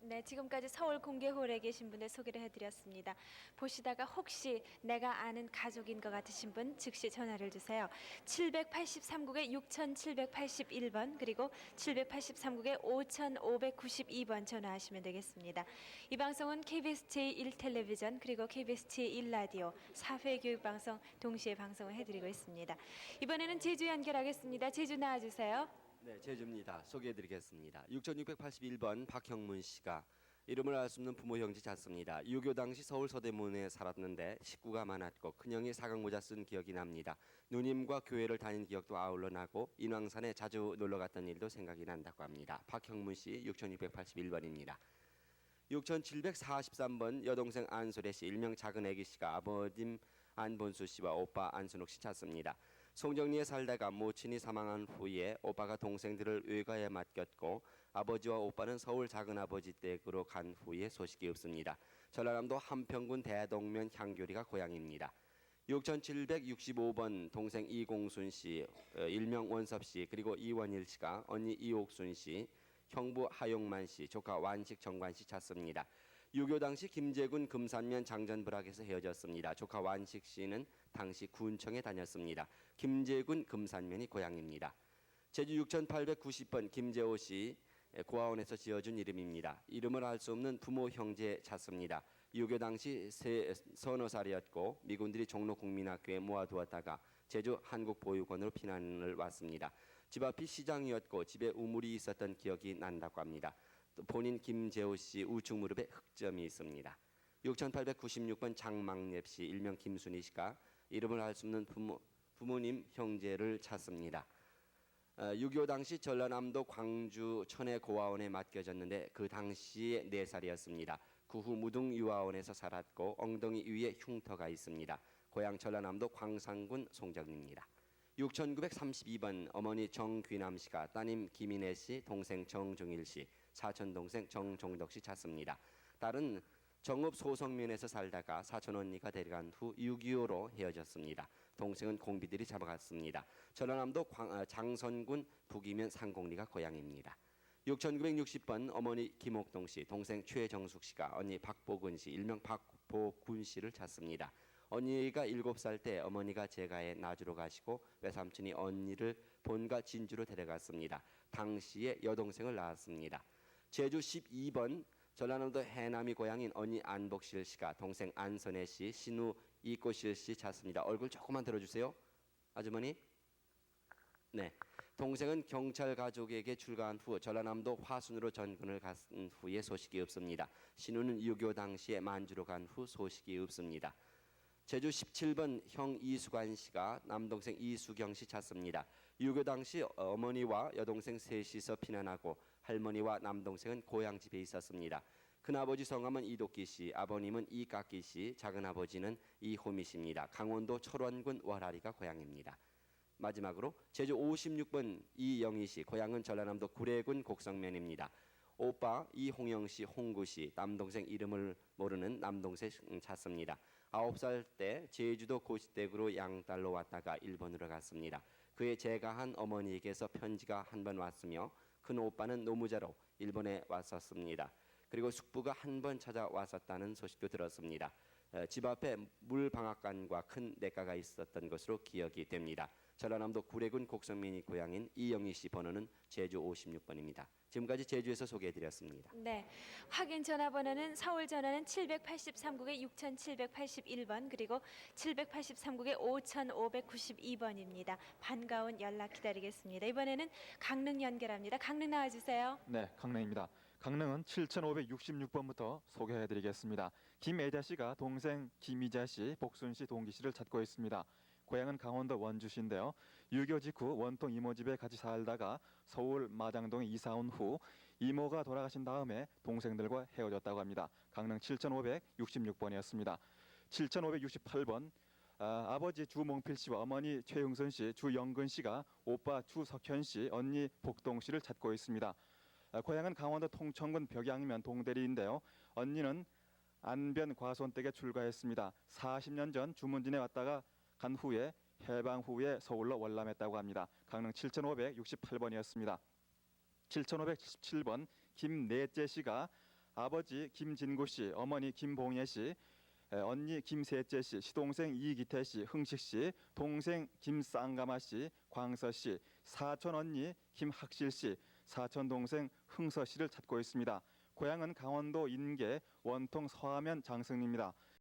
네, 지금까지 서울 공개홀에 계신 분들 소개를 해드렸습니다. 보시다가 혹시 내가 아는 가족인 것 같으신 분 즉시 전화를 주세요. 783국에 6781번 그리고 783국에 5592번 전화하시면 되겠습니다. 이 방송은 KBS 제1텔레비전 그리고 KBS 제1라디오 4회 교육방송 동시에 방송을 해드리고 있습니다. 이번에는 제주 연결하겠습니다. 제주 나와주세요. 네, 제주입니다. 소개해드리겠습니다. 6681번 박형문 씨가 이름을 알 수 없는 부모 형제 찾습니다. 유교 당시 서울 서대문에 살았는데 식구가 많았고 큰형이 사각모자 쓴 기억이 납니다. 누님과 교회를 다닌 기억도 아울러 나고 인왕산에 자주 놀러 갔던 일도 생각이 난다고 합니다. 박형문 씨 6681번입니다. 6743번 여동생 안소래 씨, 일명 작은 애기 씨가 아버님 안본수 씨와 오빠 안순옥 씨 찾습니다. 송정리에 살다가 모친이 사망한 후에 오빠가 동생들을 외가에 맡겼고 아버지와 오빠는 서울 작은아버지 댁으로 간 후에 소식이 없습니다. 전라남도 함평군 대동면 향교리가 고향입니다. 6765번 동생 이공순 씨, 일명 원섭 씨, 그리고 이원일 씨가 언니 이옥순 씨, 형부 하용만 씨, 조카 완식 정관 씨 찾습니다. 유교 당시 김제군 금산면 장전불악에서 헤어졌습니다. 조카 완식 씨는 당시 군청에 다녔습니다. 김제군 금산면이 고향입니다. 제주 6890번 김재호 씨 고아원에서 지어준 이름입니다. 이름을 알 수 없는 부모 형제 찾습니다. 유교 당시 서너 살이었고 미군들이 종로 국민학교에 모아두었다가 제주 한국보육원으로 피난을 왔습니다. 집 앞이 시장이었고 집에 우물이 있었던 기억이 난다고 합니다. 또 본인 김재호 씨 우측 무릎에 흑점이 있습니다. 6896번 장망랩 씨 일명 김순희 씨가 이름을 알 수 없는 부모님 형제를 찾습니다. 6.25 당시 전라남도 광주 천해 고아원에 맡겨졌는데 그 당시에 4살이었습니다. 그 후 무등유아원에서 살았고 엉덩이 위에 흉터가 있습니다. 고향 전라남도 광산군 송정입니다. 6932번 어머니 정귀남 씨가 따님 김인혜 씨, 동생 정종일 씨, 사촌 동생 정종덕 씨 찾습니다. 딸은 정읍 소성면에서 살다가 사촌 언니가 데려간 후 6.25로 헤어졌습니다. 동생은 공비들이 잡아갔습니다. 전라남도 장선군 북이면 상곡리가 고향입니다. 6960번 어머니 김옥동 씨, 동생 최정숙 씨가 언니 박보근 씨, 일명 박보군 씨를 찾습니다. 언니가 7살 때 어머니가 제가에 놔주러 가시고 외삼촌이 언니를 본가 진주로 데려갔습니다. 당시에 여동생을 낳았습니다. 제주 12번 전라남도 해남이 고향인 언니 안복실 씨가 동생 안선혜 씨, 신우 이꼬실 씨 찾습니다. 얼굴 조금만 들어주세요. 아주머니. 네. 동생은 경찰 가족에게 출가한 후 전라남도 화순으로 전군을 간 후에 소식이 없습니다. 신우는 유교 당시에 만주로 간 후 소식이 없습니다. 제주 17번 형 이수관 씨가 남동생 이수경 씨 찾습니다. 유교 당시 어머니와 여동생 셋이서 피난하고 할머니와 남동생은 고향 집에 있었습니다. 큰아버지 성함은 이도끼 씨, 아버님은 이깎기 씨, 작은아버지는 이호미 씨입니다. 강원도 철원군 월하리가 고향입니다. 마지막으로 제주 56번 이영희 씨, 고향은 전라남도 구례군 곡성면입니다. 오빠 이홍영 씨, 홍구 씨, 남동생 이름을 모르는 남동생 찾습니다. 9살 때 제주도 고시댁으로 양딸로 왔다가 일본으로 갔습니다. 그해 제가 한 어머니에게서 편지가 한 번 왔으며 큰 오빠는 노무자로 일본에 왔었습니다. 그리고 숙부가 한 번 찾아왔었다는 소식도 들었습니다. 집 앞에 물방앗간과 큰 냇가가 있었던 것으로 기억이 됩니다. 전라남도 구례군 곡성면이 고향인 이영희 씨 번호는 제주 56번입니다. 지금까지 제주에서 소개해드렸습니다. 네, 확인 전화번호는 서울 전화는 783국에 6781번 그리고 783국에 5592번입니다. 반가운 연락 기다리겠습니다. 이번에는 강릉 연결합니다. 강릉 나와주세요. 네, 강릉입니다. 강릉은 7566번부터 소개해드리겠습니다. 김애자 씨가 동생 김이자 씨, 복순 씨, 동기 씨를 찾고 있습니다. 고향은 강원도 원주시인데요. 유교 직후 원통 이모 집에 같이 살다가 서울 마장동에 이사 온 후 이모가 돌아가신 다음에 동생들과 헤어졌다고 합니다. 강릉 7566번이었습니다. 7568번 아버지 주몽필 씨와 어머니 최흥선 씨, 주영근 씨가 오빠 주석현 씨, 언니 복동 씨를 찾고 있습니다. 고향은 강원도 통천군 벽양면 동대리인데요. 언니는 안변 과손댁에 출가했습니다. 40년 전 주문진에 왔다가 간 후에 해방 후에 서울로 월남했다고 합니다. 강릉 7568번이었습니다. 7577번 김내재 씨가 아버지 김진구 씨, 어머니 김봉예 씨, 언니 김세재 씨, 시동생 이기태 씨, 흥식 씨, 동생 김쌍가마 씨, 광서 씨, 사촌 언니 김학실 씨, 사촌 동생 흥서 씨를 찾고 있습니다. 고향은 강원도 인계 원통 서하면 장성리입니다.